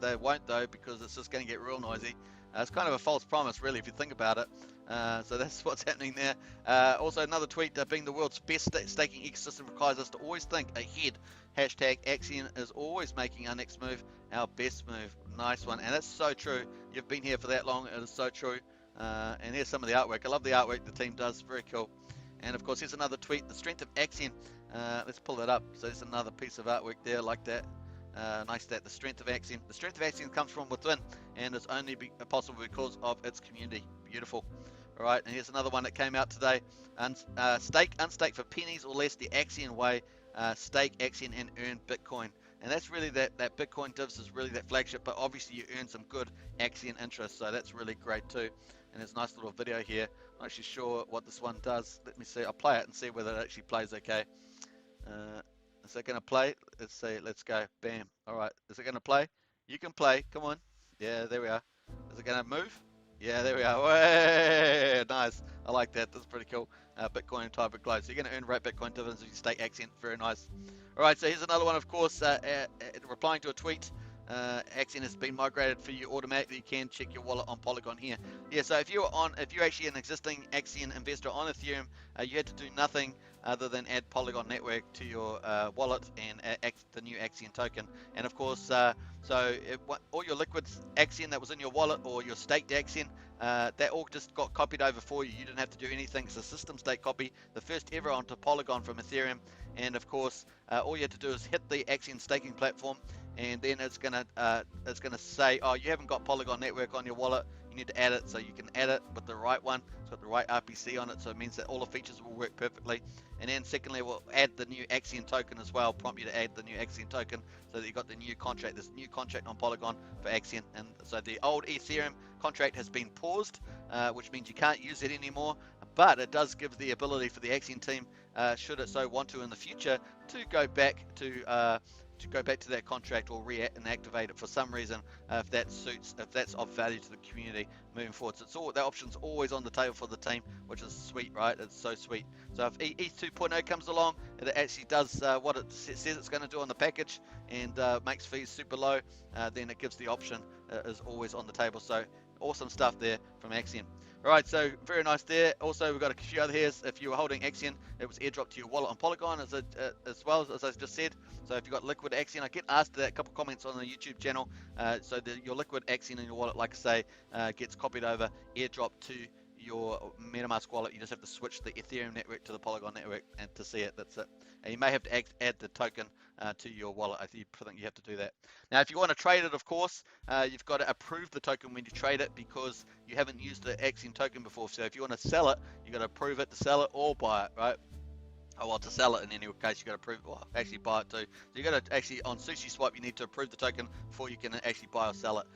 They won't though, because it's just going to get real noisy. It's kind of a false promise, really, if you think about it. So that's what's happening there. Also, another tweet, being the world's best staking ecosystem requires us to always think ahead. Hashtag Axion is always making our next move our best move. Nice one. And that's so true. You've been here for that long. It is so true. And here's some of the artwork. I love the artwork the team does. Very cool. And, of course, here's another tweet. The strength of Axion. Let's pull that up. So there's another piece of artwork there like that. Nice that the strength of Axion. The strength of Axion comes from within, and it's only possible because of its community. Beautiful. All right, and here's another one that came out today. Stake, unstake for pennies or less the Axion way. Stake Axion and earn Bitcoin. And that's really that Bitcoin divs is really that flagship, but obviously you earn some good Axion interest, so that's really great too. And there's a nice little video here. I'm not actually sure what this one does. Let me see. I'll play it and see whether it actually plays okay. Is it going to play? Let's see. Let's go. Bam. All right. Is it going to play? You can play. Come on. Yeah, there we are. Is it going to move? Yeah, there we are. Way, nice. I like that. That's pretty cool. Bitcoin type of glow. So you're going to earn rate Bitcoin dividends if you stake Axion. Very nice. All right, so here's another one, of course, replying to a tweet. Axion has been migrated for you automatically. You can check your wallet on Polygon here. Yeah, so if you're actually an existing Axion investor on Ethereum, you had to do nothing other than add Polygon network to your wallet and the new Axion token. And of course, all your liquid Axion that was in your wallet or your staked Axion, that all just got copied over for you. You didn't have to do anything. It's a system state copy, the first ever onto Polygon from Ethereum. And of course, all you have to do is hit the Axion staking platform, and then it's gonna say, oh, you haven't got Polygon network on your wallet. You need to add it. So you can add it with the right one. It's got the right RPC on it, so it means that all the features will work perfectly. And then secondly, we'll add the new Axion token as well. Prompt you to add the new Axion token so that you got the new contract. This new contract on Polygon for Axion, and so the old Ethereum contract has been paused, which means you can't use it anymore. But it does give the ability for the Axion team, should it so want to in the future, to go back to that contract or reactivate it for some reason, if that's of value to the community moving forward. So that option's always on the table for the team, which is sweet, right? It's so sweet. So if ETH 2.0 comes along, it actually does what it says it's going to do on the package, and makes fees super low, then it gives the option, is always on the table. So awesome stuff there from Axion. All right, so very nice there. Also, we've got a few other here. If you were holding Axion, it was airdropped to your wallet on Polygon as well as I just said. So if you've got liquid Axion, I get asked that, a couple comments on the YouTube channel. So your liquid Axion in your wallet, like I say, gets copied over, airdropped to your MetaMask wallet. You just have to switch the Ethereum network to the Polygon network and to see it. That's it. And you may have to add the token to your wallet. I think you have to do that. Now, if you want to trade it, of course, you've got to approve the token when you trade it, because you haven't used the Axion token before. So if you want to sell it, you've got to approve it to sell it or buy it, right? Oh, well, to sell it in any case, you got to approve, well, actually buy it too. So you got to actually, on SushiSwap, you need to approve the token before you can actually buy or sell it,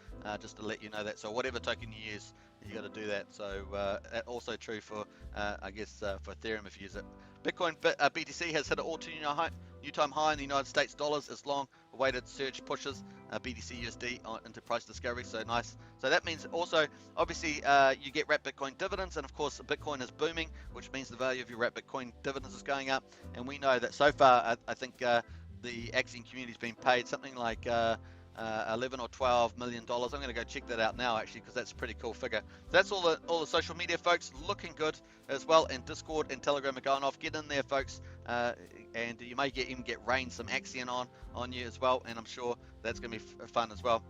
just to let you know that. So whatever token you use, you got to do that. So also true for, I guess, for Ethereum if you use it. Bitcoin BTC has hit an all-time high in the United States dollars as long-awaited surge pushes BTC USD into price discovery. So nice. So that means also, obviously, you get wrapped Bitcoin dividends, and of course, Bitcoin is booming, which means the value of your wrapped Bitcoin dividends is going up. And we know that so far, I think the Axion community has been paid something like 11 or 12 million dollars. I'm going to go check that out now, actually, because that's a pretty cool figure. So that's all the social media, folks, looking good as well. And Discord and Telegram are going off. Get in there, folks, and you may even get some Axion on you as well. And I'm sure that's going to be fun as well.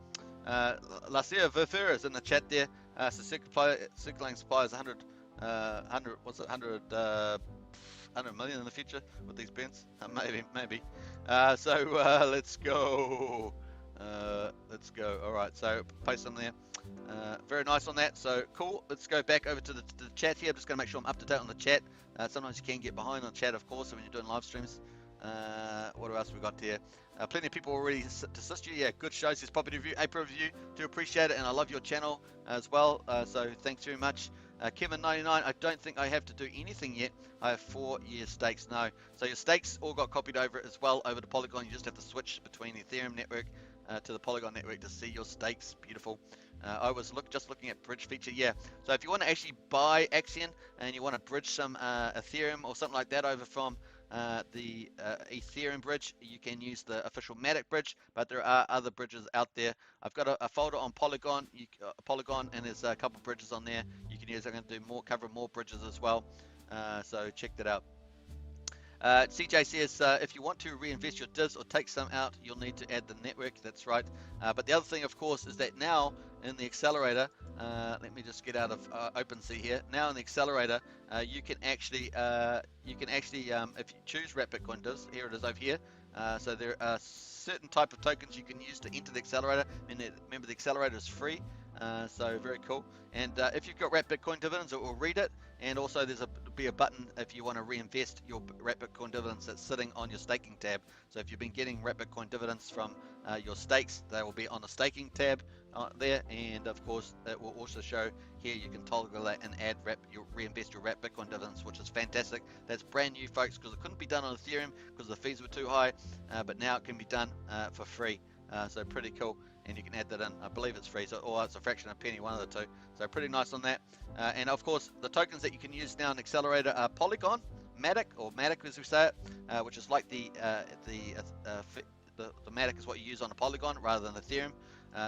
Lacia Verfera is in the chat there. So circulating supply is 100 million in the future with these bins. Maybe. So let's go. Let's go. All right, so paste them there. Very nice on that. So cool. Let's go back over to the chat here. I'm just going to make sure I'm up to date on the chat. Sometimes you can get behind on chat, of course, when you're doing live streams. What else we got here? Plenty of people already to assist you. Yeah, good shows. This property review, April review. Do appreciate it, and I love your channel as well. So thanks very much. Kevin99, I don't think I have to do anything yet. I have 4 year stakes. No. So your stakes all got copied over as well over to Polygon. You just have to switch between the Ethereum network to the Polygon network to see your stakes. Beautiful. I was just looking at bridge feature. Yeah. So if you want to actually buy Axion and you want to bridge some Ethereum or something like that over from the Ethereum bridge, you can use the official Matic bridge, but there are other bridges out there. I've got a folder on Polygon, and there's a couple bridges on there you can use. I'm going to do cover more bridges as well, so check that out. CJ says, if you want to reinvest your divs or take some out, you'll need to add the network. That's right. But the other thing, of course, is that now in the accelerator, let me just get out of OpenSea here. Now in the accelerator, you can actually, if you choose wrap Bitcoin divs, here it is over here. So there are certain type of tokens you can use to enter the accelerator. And remember, the accelerator is free. So very cool. And if you've got wrap Bitcoin dividends, it will read it. And also there'll be a button if you want to reinvest your wrap Bitcoin dividends that's sitting on your staking tab. So if you've been getting wrap Bitcoin dividends from your stakes, they will be on the staking tab there. And of course, it will also show here you can toggle that and reinvest your wrap Bitcoin dividends, which is fantastic. That's brand new, folks, because it couldn't be done on Ethereum because the fees were too high. But now it can be done for free. So pretty cool. and you can add that in. I believe it's free, so or it's a fraction of a penny, one of the two. So pretty nice on that. And of course, the tokens that you can use now in Accelerator are Polygon, Matic, or Matic as we say it, which is like the Matic is what you use on a Polygon rather than Ethereum.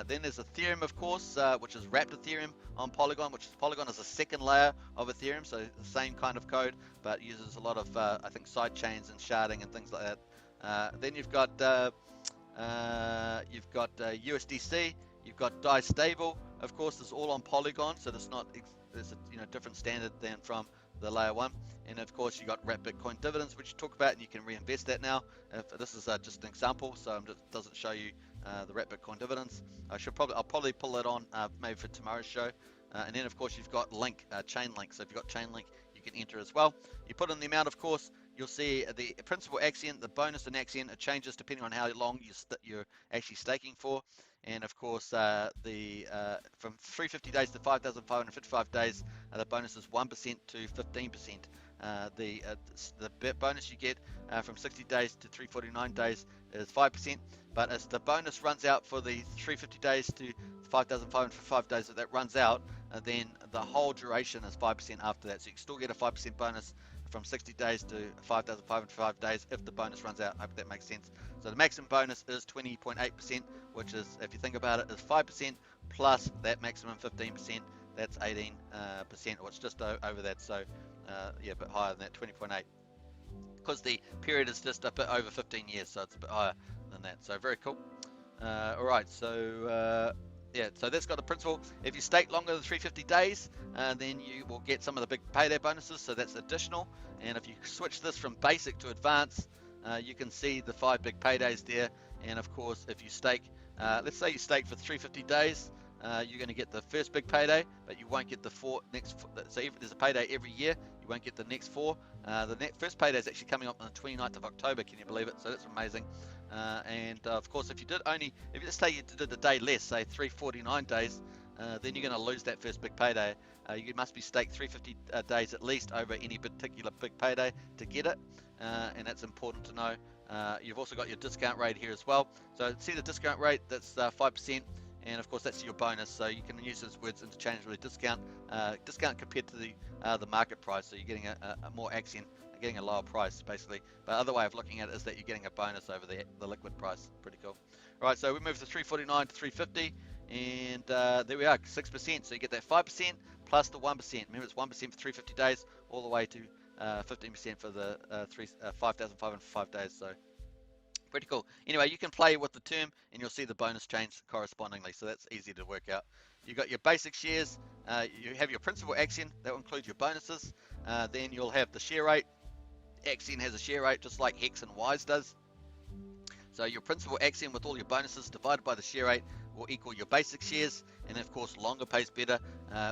Then there's Ethereum, of course, which is wrapped Ethereum on Polygon, which Polygon is a second layer of Ethereum, so the same kind of code, but uses a lot of, I think, side chains and sharding and things like that. Then you've got USDC, you've got DAI Stable, of course, it's all on Polygon, so it's not, there's a different standard than from the layer one. And of course you got wrapped Bitcoin dividends, which you talk about, and you can reinvest that now. If this is just an example, so it doesn't show you the wrapped Bitcoin dividends. I'll probably pull that on maybe for tomorrow's show. And then of course you've got chain link. So if you've got chain link, you can enter as well. You put in the amount, of course. You'll see the principal Axion, the bonus in Axion, it changes depending on how long you're actually staking for. And of course, from 350 days to 5,555 days, the bonus is 1% to 15%. The bonus you get from 60 days to 349 days is 5%, but as the bonus runs out for the 350 days to 5,555 days that runs out, then the whole duration is 5% after that. So you can still get a 5% bonus from 60 days to 5,505 days if the bonus runs out. I hope that makes sense. So the maximum bonus is 20.8%, which is, if you think about it, is 5% plus that maximum 15%. That's 18%, or it's just over that. So yeah, a bit higher than that, 20.8. Because the period is just a bit over 15 years, so it's a bit higher than that. So very cool. All right, so yeah, so that's got the principle. If you stake longer than 350 days, then you will get some of the big payday bonuses, so that's additional. And if you switch this from basic to advanced, you can see the 5 big paydays there. And of course, if you stake, let's say you stake for 350 days, you're going to get the first big payday, but you won't get the next. So if there's a payday every year, you won't get the next 4. The first payday is actually coming up on the 29th of October. Can you believe it? So that's amazing. And of course, if you just say you did a day less, say 349 days, then you're going to lose that first big payday. You must be staked 350 days at least over any particular big payday to get it, and that's important to know. You've also got your discount rate here as well. So see the discount rate, that's 5%. And of course that's your bonus, so you can use those words interchangeably. Discount compared to the market price, so you're getting a more Axion, getting a lower price basically. But other way of looking at it is that you're getting a bonus over the liquid price. Pretty cool. All right, so we move to 349 to 350, and there we are, 6%. So you get that 5% plus the 1%. Remember, it's 1% for 350 days, all the way to 15% for the 5,505 days. So pretty cool. Anyway, you can play with the term and you'll see the bonus change correspondingly, so that's easy to work out. You've got your basic shares, you have your principal Axion, that will include your bonuses, then you'll have the share rate. Axion has a share rate just like Hex and Wise does. So your principal Axion with all your bonuses divided by the share rate will equal your basic shares, and of course longer pays better.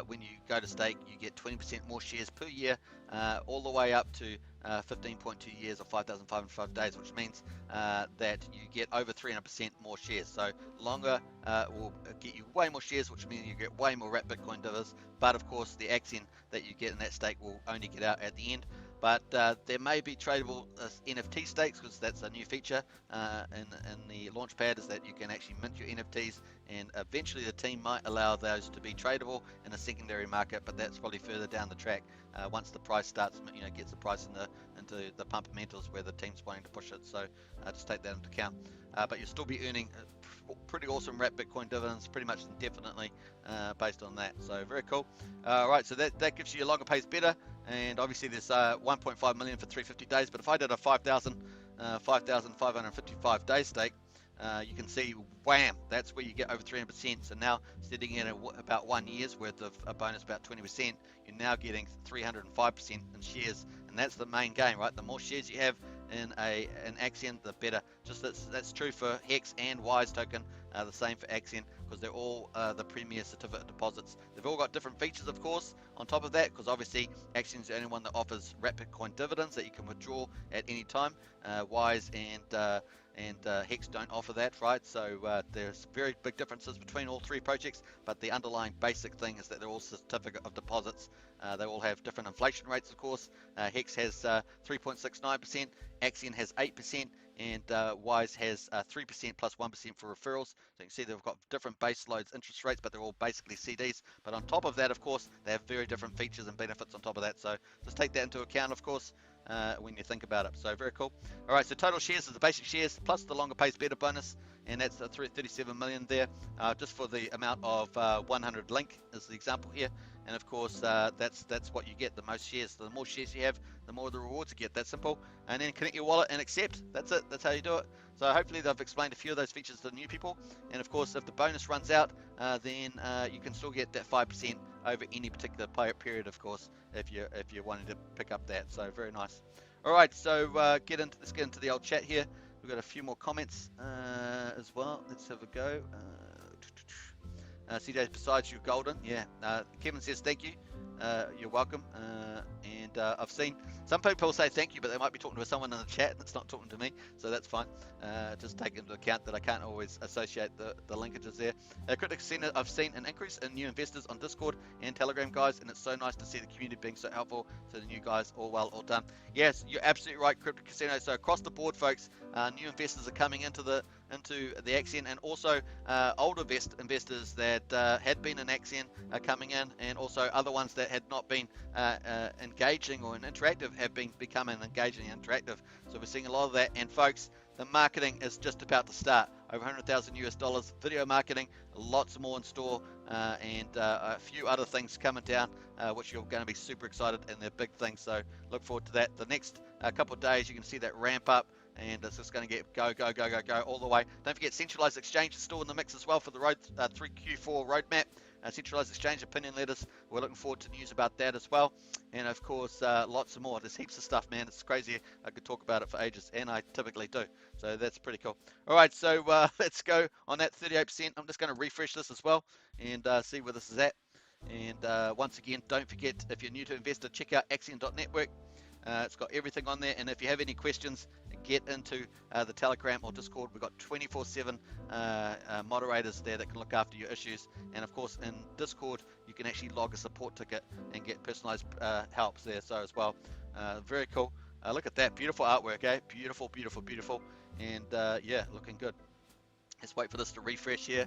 When you go to stake, you get 20% more shares per year, all the way up to 15.2 years or 5,505 days, which means that you get over 300% more shares. So longer will get you way more shares, which means you get way more wrapped Bitcoin dividends. But of course, the Axion that you get in that stake will only get out at the end. But there may be tradable NFT stakes, because that's a new feature in the launchpad, is that you can actually mint your NFTs, and eventually the team might allow those to be tradable in a secondary market, but that's probably further down the track once the price starts, gets the price into the fundamentals where the team's wanting to push it. So just take that into account. But you'll still be earning pretty awesome wrapped Bitcoin dividends pretty much indefinitely based on that. So very cool. Right, so that gives you a longer pays better, and obviously there's 1.5 million for 350 days. But if I did a 5,555 day stake, you can see, wham, that's where you get over 300%. So now, sitting in about 1 year's worth of a bonus, about 20%, you're now getting 305% in shares, and that's the main game, right? The more shares you have in an Axion, the better. Just that's true for Hex and Wise token, the same for Axion, because they're all the premier certificate deposits. They've all got different features, of course, on top of that, because obviously Axion's the only one that offers wrapped Bitcoin dividends that you can withdraw at any time. Wise and Hex don't offer that, right? So there's very big differences between all three projects, but the underlying basic thing is that they're all certificate of deposits. They all have different inflation rates, of course. Hex has 3.69%, Axion has 8%, and Wise has 3% plus 1% for referrals. So you can see they've got different base loads interest rates, but they're all basically CDs. But on top of that, of course, they have very different features and benefits on top of that. So just take that into account, of course, when you think about it. So very cool. All right, so total shares is the basic shares plus the longer pays better bonus, and that's 37 million there, just for the amount of 100 link is the example here. And of course, that's what you get. The most shares, the more shares you have, the more the rewards you get. That's simple. And then connect your wallet and accept. That's it. That's how you do it. So hopefully they've explained a few of those features to new people. And of course, if the bonus runs out, then you can still get that 5% over any particular period, of course, if you're wanting to pick up that. So very nice. All right, so let's get into the old chat here. We've got a few more comments as well. Let's have a go. CJ, besides you golden, yeah. Kevin says thank you. You're welcome. And I've seen some people say thank you, but they might be talking to someone in the chat that's not talking to me, so that's fine. Just take into account that I can't always associate the linkages there. Crypto Casino, I've seen an increase in new investors on Discord and Telegram, guys, and it's so nice to see the community being so helpful to the new guys. All well, all done. Yes, you're absolutely right, Crypto Casino. So across the board, folks, new investors are coming into the Axion, and also older investors that had been in Axion are coming in, and also other ones that had not been engaging or interactive have been becoming engaging and interactive. So we're seeing a lot of that. And folks, the marketing is just about to start. Over $100,000 video marketing, lots more in store, and a few other things coming down, which you're going to be super excited, and they're big things. So look forward to that. The next couple of days, you can see that ramp up, and it's just going to get go all the way. Don't forget, centralized exchange is still in the mix as well for the road 3Q4 roadmap. Centralized exchange opinion letters, we're looking forward to news about that as well. And of course, lots more. There's heaps of stuff, man. It's crazy. I could talk about it for ages, and I typically do. So that's pretty cool. All right, so let's go on that 38%. I'm just going to refresh this as well and see where this is at. And once again, don't forget, if you're new to Investor, check out Axion.network. It's got everything on there, and if you have any questions, get into the Telegram or Discord. We've got 24/7 moderators there that can look after your issues, and of course in Discord you can actually log a support ticket and get personalized helps there, so as well. Very cool. Look at that beautiful artwork, eh? Beautiful, and yeah, looking good. Let's wait for this to refresh here.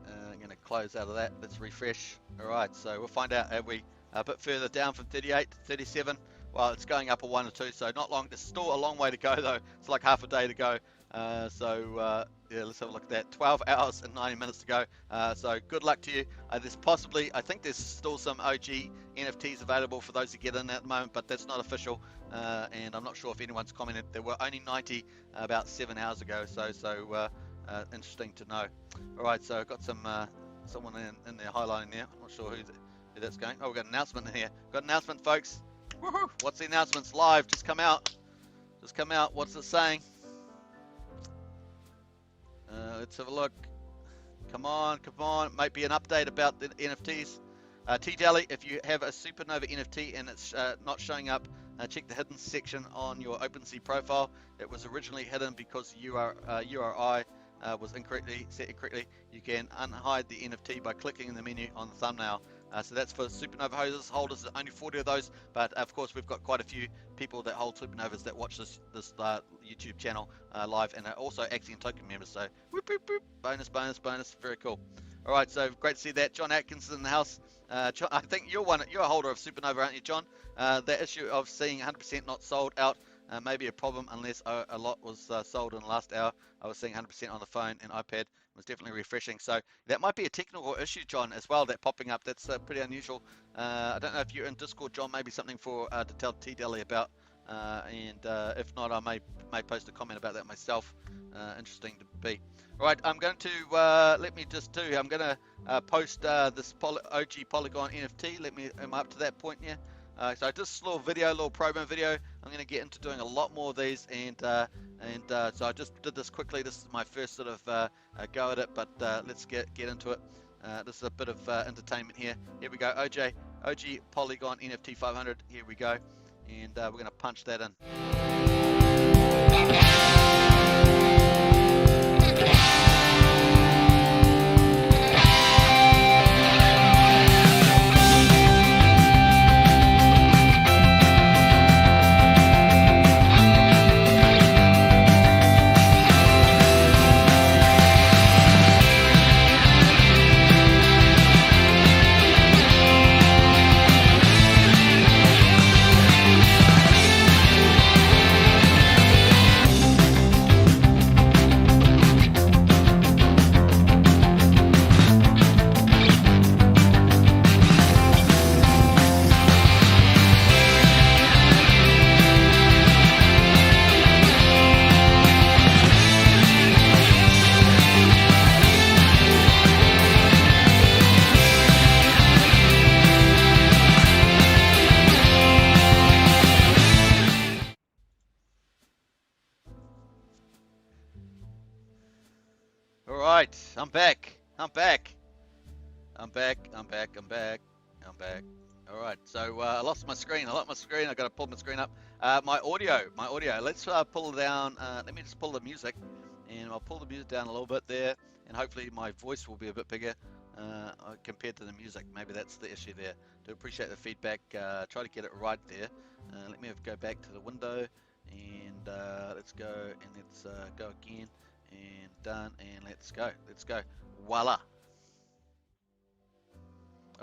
I'm going to close out of that. Let's refresh. All right, so we'll find out if we a bit further down from 38 to 37. Well, it's going up a 1 or 2, so not long. There's still a long way to go, though. It's like half a day to go. Yeah, let's have a look at that. 12 hours and 90 minutes to go. So good luck to you. There's possibly, I think there's still some OG NFTs available for those who get in at the moment, but that's not official. And I'm not sure if anyone's commented. There were only 90 about 7 hours ago, so interesting to know. All right, so I've got someone in there highlighting there. I'm not sure who that's going. Oh, we've got an announcement in here. Got an announcement, folks. Woohoo! What's the announcements? Live, just come out. What's it saying? Let's have a look. Come on. Might be an update about the NFTs. T-Dally, if you have a Supernova NFT and it's not showing up, check the hidden section on your OpenSea profile. It was originally hidden because URI was incorrectly set incorrectly. You can unhide the NFT by clicking in the menu on the thumbnail. So that's for Supernova holders. There's only 40 of those, but of course we've got quite a few people that hold Supernovas that watch this YouTube channel live, and are also Axion token members. So whoop, whoop, whoop. Bonus, very cool. All right, so great to see that. John Atkins is in the house. John, I think you're a holder of Supernova, aren't you, John? That issue of seeing 100% not sold out may be a problem unless a lot was sold in the last hour. I was seeing 100% on the phone and iPad. It was definitely refreshing. So that might be a technical issue, John, as well, that popping up. That's pretty unusual. I don't know if you're in Discord, John, maybe something for to tell T-Dally about. And if not, I may post a comment about that myself. Interesting to be. All right, I'm going to I'm going to post this OG Polygon NFT. Am I up to that point here? So just a little promo video. I'm going to get into doing a lot more of these, and so I just did this quickly. This is my first sort of go at it, but let's get into it. This is a bit of entertainment here. Here we go. OG Polygon NFT 500. Here we go, and we're going to punch that in. All right, I'm back. I'm back. I'm back. I'm back. I'm back. I'm back. All right, so I lost my screen. I lost my screen. I got to pull my screen up. My audio. Let's pull down. Let me just pull the music, and I'll pull the music down a little bit there, and hopefully my voice will be a bit bigger compared to the music. Maybe that's the issue there. Do appreciate the feedback. Try to get it right there. Let me go back to the window, and let's go, and let's go again, and done, and let's go. Let's go. Voila.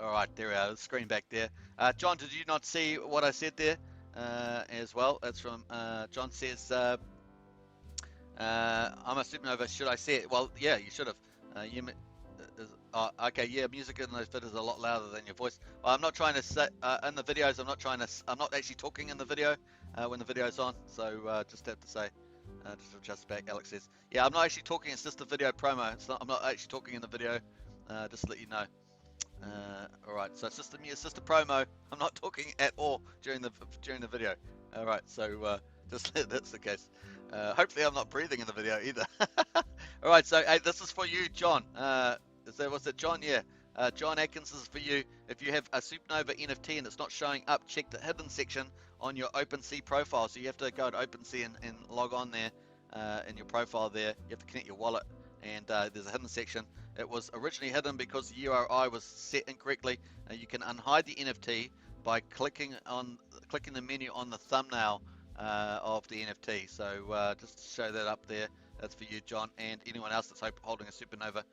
All right, there we are. The screen back there. John, did you not see what I said there as well? That's from John says, I'm a supernova. Should I say it? Well, yeah, you should have. Okay, yeah, music in those videos is a lot louder than your voice. Well, I'm not trying to say in the videos. I'm not actually talking in the video when the video's on. So just have to say, just adjust back. Alex says, yeah, I'm not actually talking. It's just a video promo. I'm not actually talking in the video. Just to let you know. All right, so it's just a promo. I'm not talking at all during the video. All right, so just that's the case. Hopefully, I'm not breathing in the video either. All right, so hey, this is for you, John. Was it John? Yeah, John Atkins, this is for you. If you have a Supernova NFT and it's not showing up, check the hidden section on your OpenSea profile. So you have to go to OpenSea and log on there in your profile there. You have to connect your wallet, and there's a hidden section. It was originally hidden because the URI was set incorrectly. You can unhide the NFT by clicking the menu on the thumbnail of the NFT. So just to show that up there, that's for you, John, and anyone else that's holding a Supernova.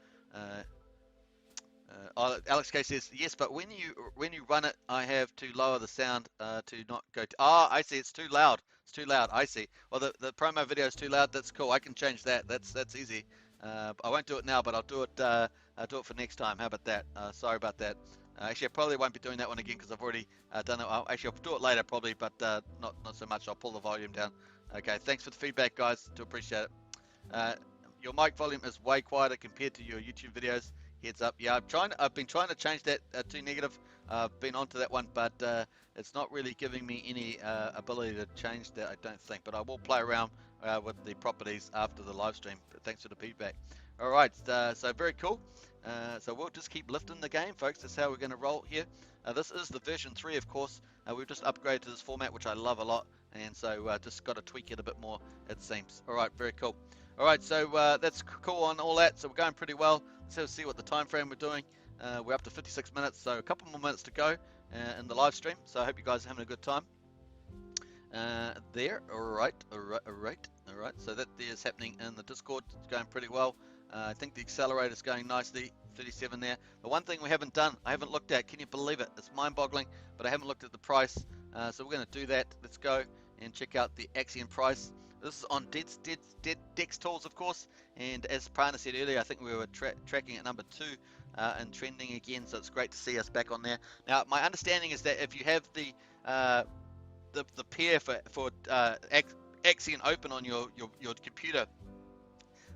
Alex K says yes, but when you run it, I have to lower the sound to not go to. Oh, I see. It's too loud. It's too loud. I see. Well, the promo video is too loud. That's cool. I can change that. That's easy. I won't do it now, but I'll do it for next time. How about that? Sorry about that. Actually, I probably won't be doing that one again because I've already done it. Actually, I'll do it later probably, but not so much. I'll pull the volume down. Okay, thanks for the feedback, guys. Do appreciate it. Your mic volume is way quieter compared to your YouTube videos. Heads up. Yeah, I've been trying to change that to negative. I've been onto that one, but it's not really giving me any ability to change that, I don't think. But I will play around with the properties after the live stream. But thanks for the feedback. All right, so very cool. So we'll just keep lifting the game, folks. That's how we're going to roll here. This is the version 3, of course. We've just upgraded to this format, which I love a lot. And so just got to tweak it a bit more, it seems. All right, very cool. All right, so that's cool on all that. So we're going pretty well. Let's see what the time frame we're doing. We're up to 56 minutes, so a couple more minutes to go in the live stream. So I hope you guys are having a good time there. All right. So that is happening in the Discord. It's going pretty well. I think the accelerator is going nicely. 37 there. The one thing we haven't done, I haven't looked at. Can you believe it? It's mind-boggling, but I haven't looked at the price. So we're going to do that. Let's go and check out the Axion price. This is on Dex Tools, of course, and as Prana said earlier, I think we were tracking at number 2 and trending again, so it's great to see us back on there. Now, my understanding is that if you have the pair for Axion open on your computer,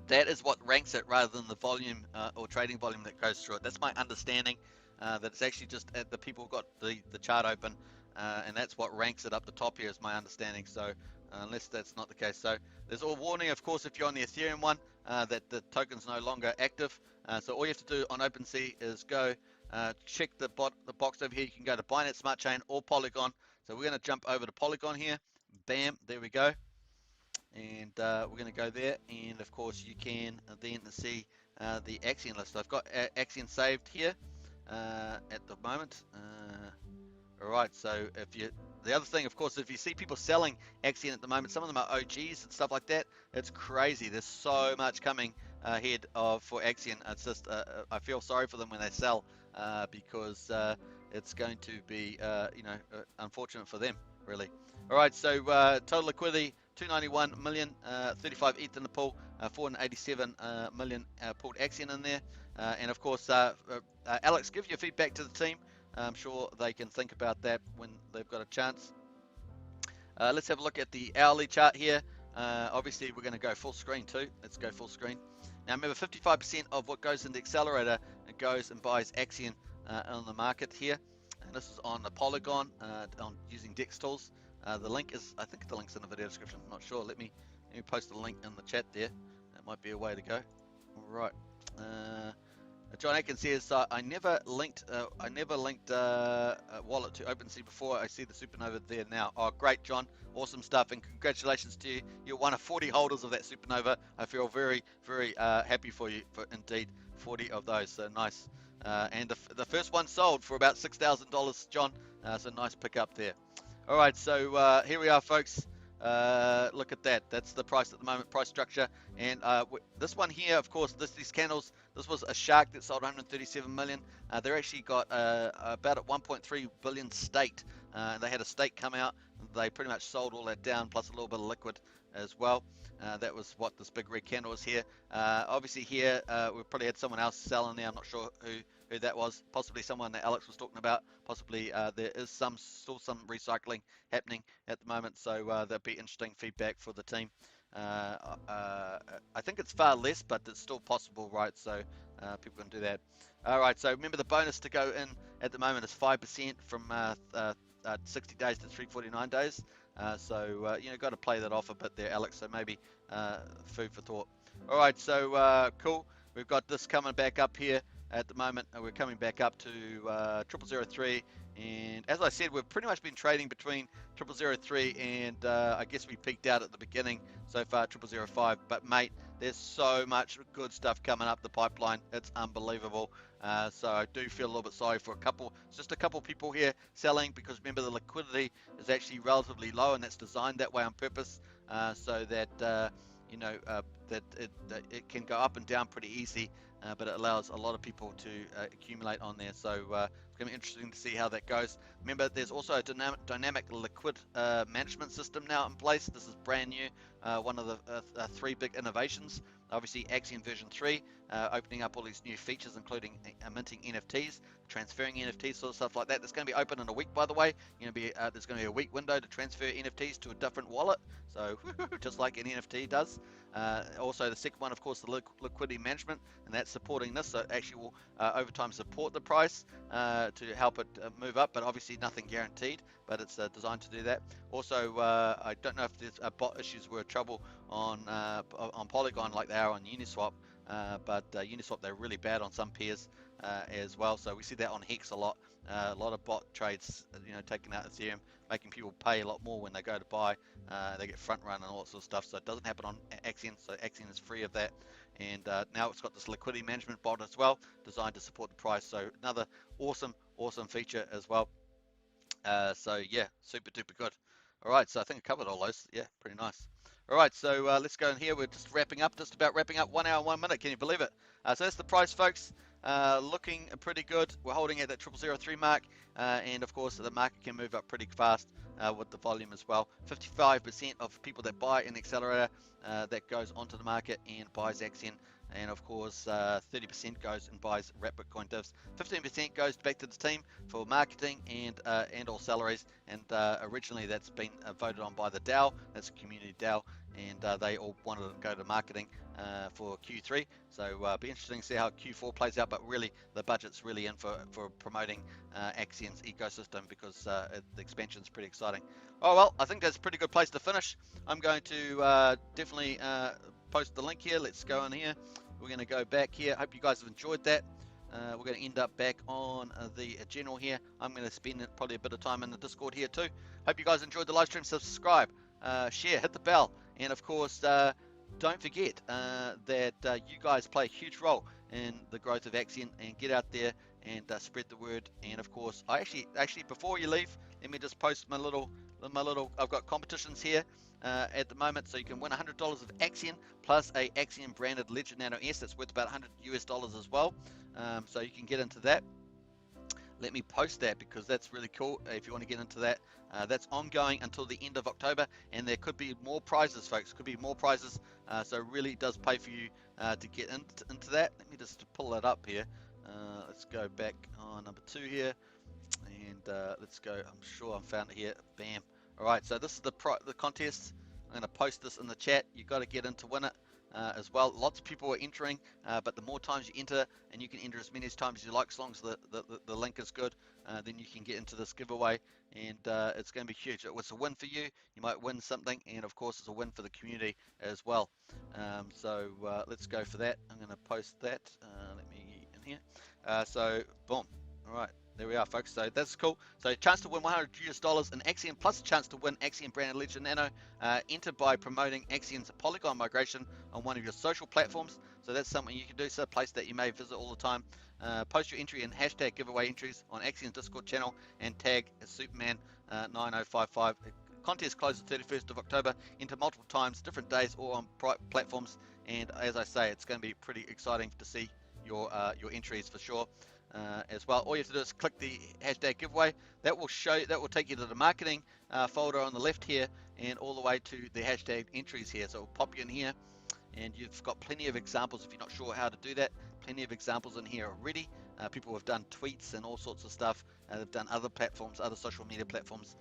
that is what ranks it rather than the volume or trading volume that goes through it. That's my understanding, that it's actually just the people got the chart open, and that's what ranks it up the top here is my understanding. So unless that's not the case. So there's a warning, of course, if you're on the Ethereum one, that the token's no longer active. So all you have to do on OpenSea is go check the box over here. You can go to Binance Smart Chain or Polygon. So we're going to jump over to Polygon here. Bam, there we go. And we're going to go there. And of course, you can then see the Axion list. I've got Axion saved here at the moment. All right, so the other thing, of course, if you see people selling Axion at the moment, some of them are OGs and stuff like that. It's crazy. There's so much coming ahead for Axion. It's just I feel sorry for them when they sell because it's going to be unfortunate for them, really. All right, so total liquidity 291 million, 35 ETH in the pool, 487 million pulled Axion in there, and of course, Alex, give your feedback to the team. I'm sure they can think about that when they've got a chance. Let's have a look at the hourly chart here. Obviously, we're going to go full screen too. Let's go full screen. Now, remember, 55% of what goes into Accelerator goes and buys Axion on the market here. And this is on the Polygon on using Dex Tools. The link is, I think the link's in the video description. I'm not sure. Let me post the link in the chat there. That might be a way to go. All right. John Atkins says, I never linked wallet to OpenSea before. I see the supernova there now. Oh, great, John. Awesome stuff, and congratulations to you. You're one of 40 holders of that supernova. I feel very, very happy for you, for indeed 40 of those. So nice. And the first one sold for about $6,000, John. So nice pick up there. All right, so here we are, folks. Look at that. That's the price at the moment, price structure. And this one here, of course, these candles, this was a shark that sold 137 million. They're actually got about a 1.3 billion staked. They had a stake come out. They pretty much sold all that down, plus a little bit of liquid as well. That was what this big red candle was here. Obviously here, we probably had someone else selling there. I'm not sure who that was. Possibly someone that Alex was talking about. Possibly there is still some recycling happening at the moment, so there'll be interesting feedback for the team. I think it's far less, but it's still possible, right? So people can do that. All right, so remember the bonus to go in at the moment is 5% from 60 days to 349 days. So you know, got to play that off a bit there, Alex. So maybe food for thought. All right, so cool. We've got this coming back up here at the moment. We're coming back up to 0003, and as I said, we've pretty much been trading between 0003 and I guess we peaked out at the beginning so far 0005. But mate, there's so much good stuff coming up the pipeline. It's unbelievable. So I do feel a little bit sorry for just a couple people here selling, because remember the liquidity is actually relatively low, and that's designed that way on purpose, so that you know, that it can go up and down pretty easy, but it allows a lot of people to accumulate on there. So it's going to be interesting to see how that goes. Remember, there's also a dynamic liquid management system now in place. This is brand new, one of the three big innovations. Obviously, Axion version 3, opening up all these new features, including minting NFTs, transferring NFTs, sort of stuff like that. That's going to be open in a week, by the way. There's going to be a week window to transfer NFTs to a different wallet. So just like an NFT does. Also, the second one, of course, the liquidity management, and that's supporting this. So it actually will over time support the price to help it move up, but obviously nothing guaranteed, but it's designed to do that. Also, I don't know if there's bot issues were trouble on Polygon like they are on Uniswap, but Uniswap, they're really bad on some pairs as well. So we see that on Hex a lot of bot trades, you know, taking out Ethereum, making people pay a lot more when they go to buy. They get front run and all that sort of stuff. So it doesn't happen on Axion. So Axion is free of that. And now it's got this liquidity management bot as well, designed to support the price. So another awesome feature as well. So yeah, super duper good. All right, so I think I covered all those. Yeah, pretty nice. All right, so let's go in here. We're just about wrapping up 1 hour and 1 minute. Can you believe it? So that's the price, folks. Looking pretty good. We're holding at that 0003 mark, and of course the market can move up pretty fast with the volume as well. 55% of people that buy an accelerator that goes onto the market and buys Axion, and of course 30% goes and buys wrap Bitcoin divs. 15% goes back to the team for marketing and all salaries, and originally that's been voted on by the DAO. That's a community DAO, and they all wanted to go to marketing for Q3. So be interesting to see how Q4 plays out, but really the budget's really in for promoting Axion's ecosystem, because the expansion is pretty exciting. Oh well, I think that's a pretty good place to finish. I'm going to definitely post the link here. Let's go in here. We're going to go back here. Hope you guys have enjoyed that. We're going to end up back on the general here. I'm going to spend probably a bit of time in the Discord here too. Hope you guys enjoyed the live stream. Subscribe, share, hit the bell, and of course don't forget that you guys play a huge role in the growth of Axion, and get out there and spread the word. And of course, I actually before you leave, let me just post my little I've got competitions here at the moment, so you can win $100 of Axion plus a Axion branded Ledger Nano S that's worth about $100 as well. So you can get into that. Let me post that, because that's really cool if you want to get into that. That's ongoing until the end of October, and there could be more prizes, folks. Could be more prizes, so it really does pay for you to get into that. Let me just pull that up here. Let's go back on number 2 here, and let's go. I'm sure I found it here. Bam. All right, so this is the contest. I'm going to post this in the chat. You got to get in to win it. As well, lots of people are entering, but the more times you enter, and you can enter as many times as you like, as long as the link is good, then you can get into this giveaway, and it's going to be huge. It's a win for you. You might win something, and of course it's a win for the community as well. So let's go for that. I'm going to post that. Let me in here. So boom. All right. There we are, folks. So that's cool. So chance to win $100 in Axion, plus a chance to win Axion branded Ledger Nano. Enter by promoting Axion's Polygon migration on one of your social platforms. So that's something you can do. So a place that you may visit all the time. Post your entry in hashtag giveaway entries on Axion's Discord channel and tag Superman 9055. Contest closes 31st of October. Enter multiple times, different days, or on platforms. And as I say, it's going to be pretty exciting to see your entries for sure. As well, all you have to do is click the hashtag giveaway. That will take you to the marketing folder on the left here, and all the way to the hashtag entries here. So it'll pop you in here, and you've got plenty of examples. If you're not sure how to do that, plenty of examples in here already. People have done tweets and all sorts of stuff. They've done other platforms, other social media platforms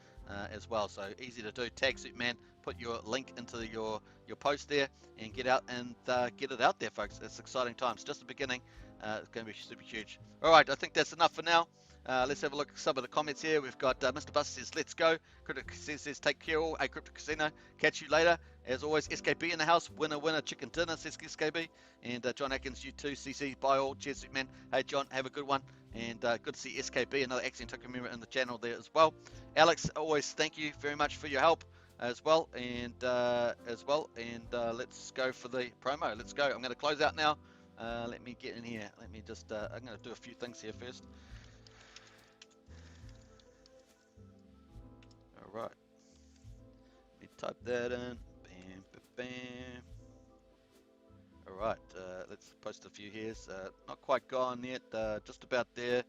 as well. So easy to do. Tag Superman, put your link into your post there, and get out and get it out there, folks. It's exciting times. Just the beginning. It's going to be super huge. All right, I think that's enough for now. Let's have a look at some of the comments here. We've got Mr. Buster says, let's go. Crypto says, take care all. Hey, Crypto Casino, catch you later. As always, SKB in the house. Winner, chicken dinner, says SKB. And John Atkins, you too. CC, bye all. Cheers, Superman. Hey, John, have a good one. And good to see SKB, another Axion Token member in the channel there as well. Alex, always thank you very much for your help as well. And let's go for the promo. Let's go. I'm going to close out now. Let me get in here. Let me just, I'm going to do a few things here first. All right. Let me type that in. Bam, bam, bam. All right. Let's post a few here. Not quite gone yet. Just about there.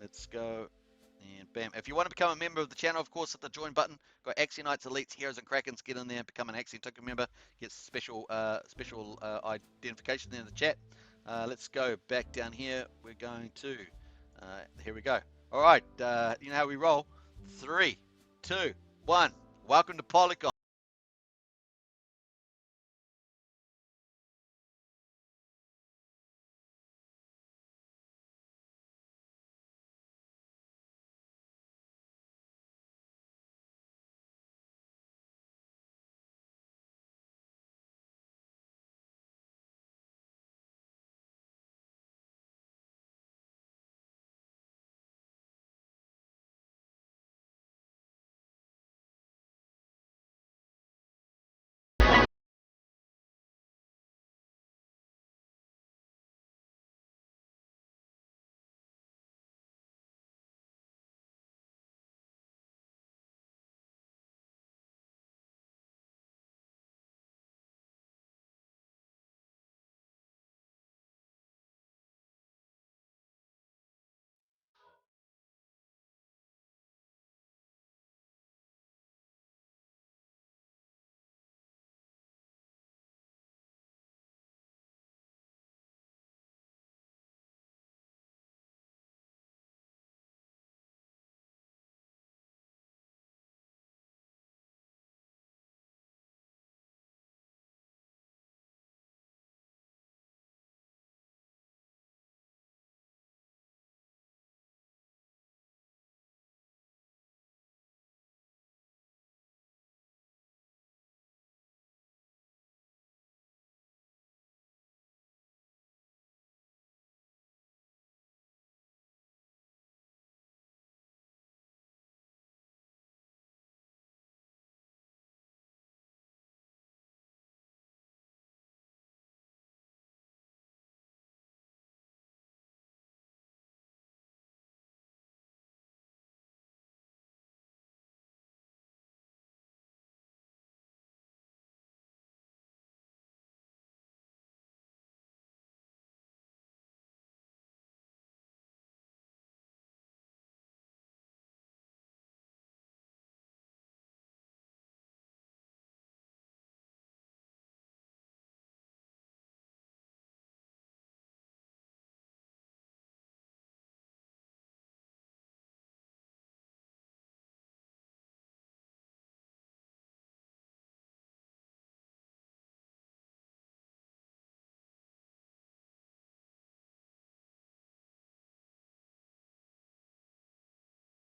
Let's go. And bam. If you want to become a member of the channel, of course, hit the join button. Got Axionites, Elites, Heroes, and Krakens. Get in there and become an Axion Token member. Get special identification there in the chat. Let's go back down here. We're going to, here we go. All right, you know how we roll. 3, 2, 1. Welcome to Polygon.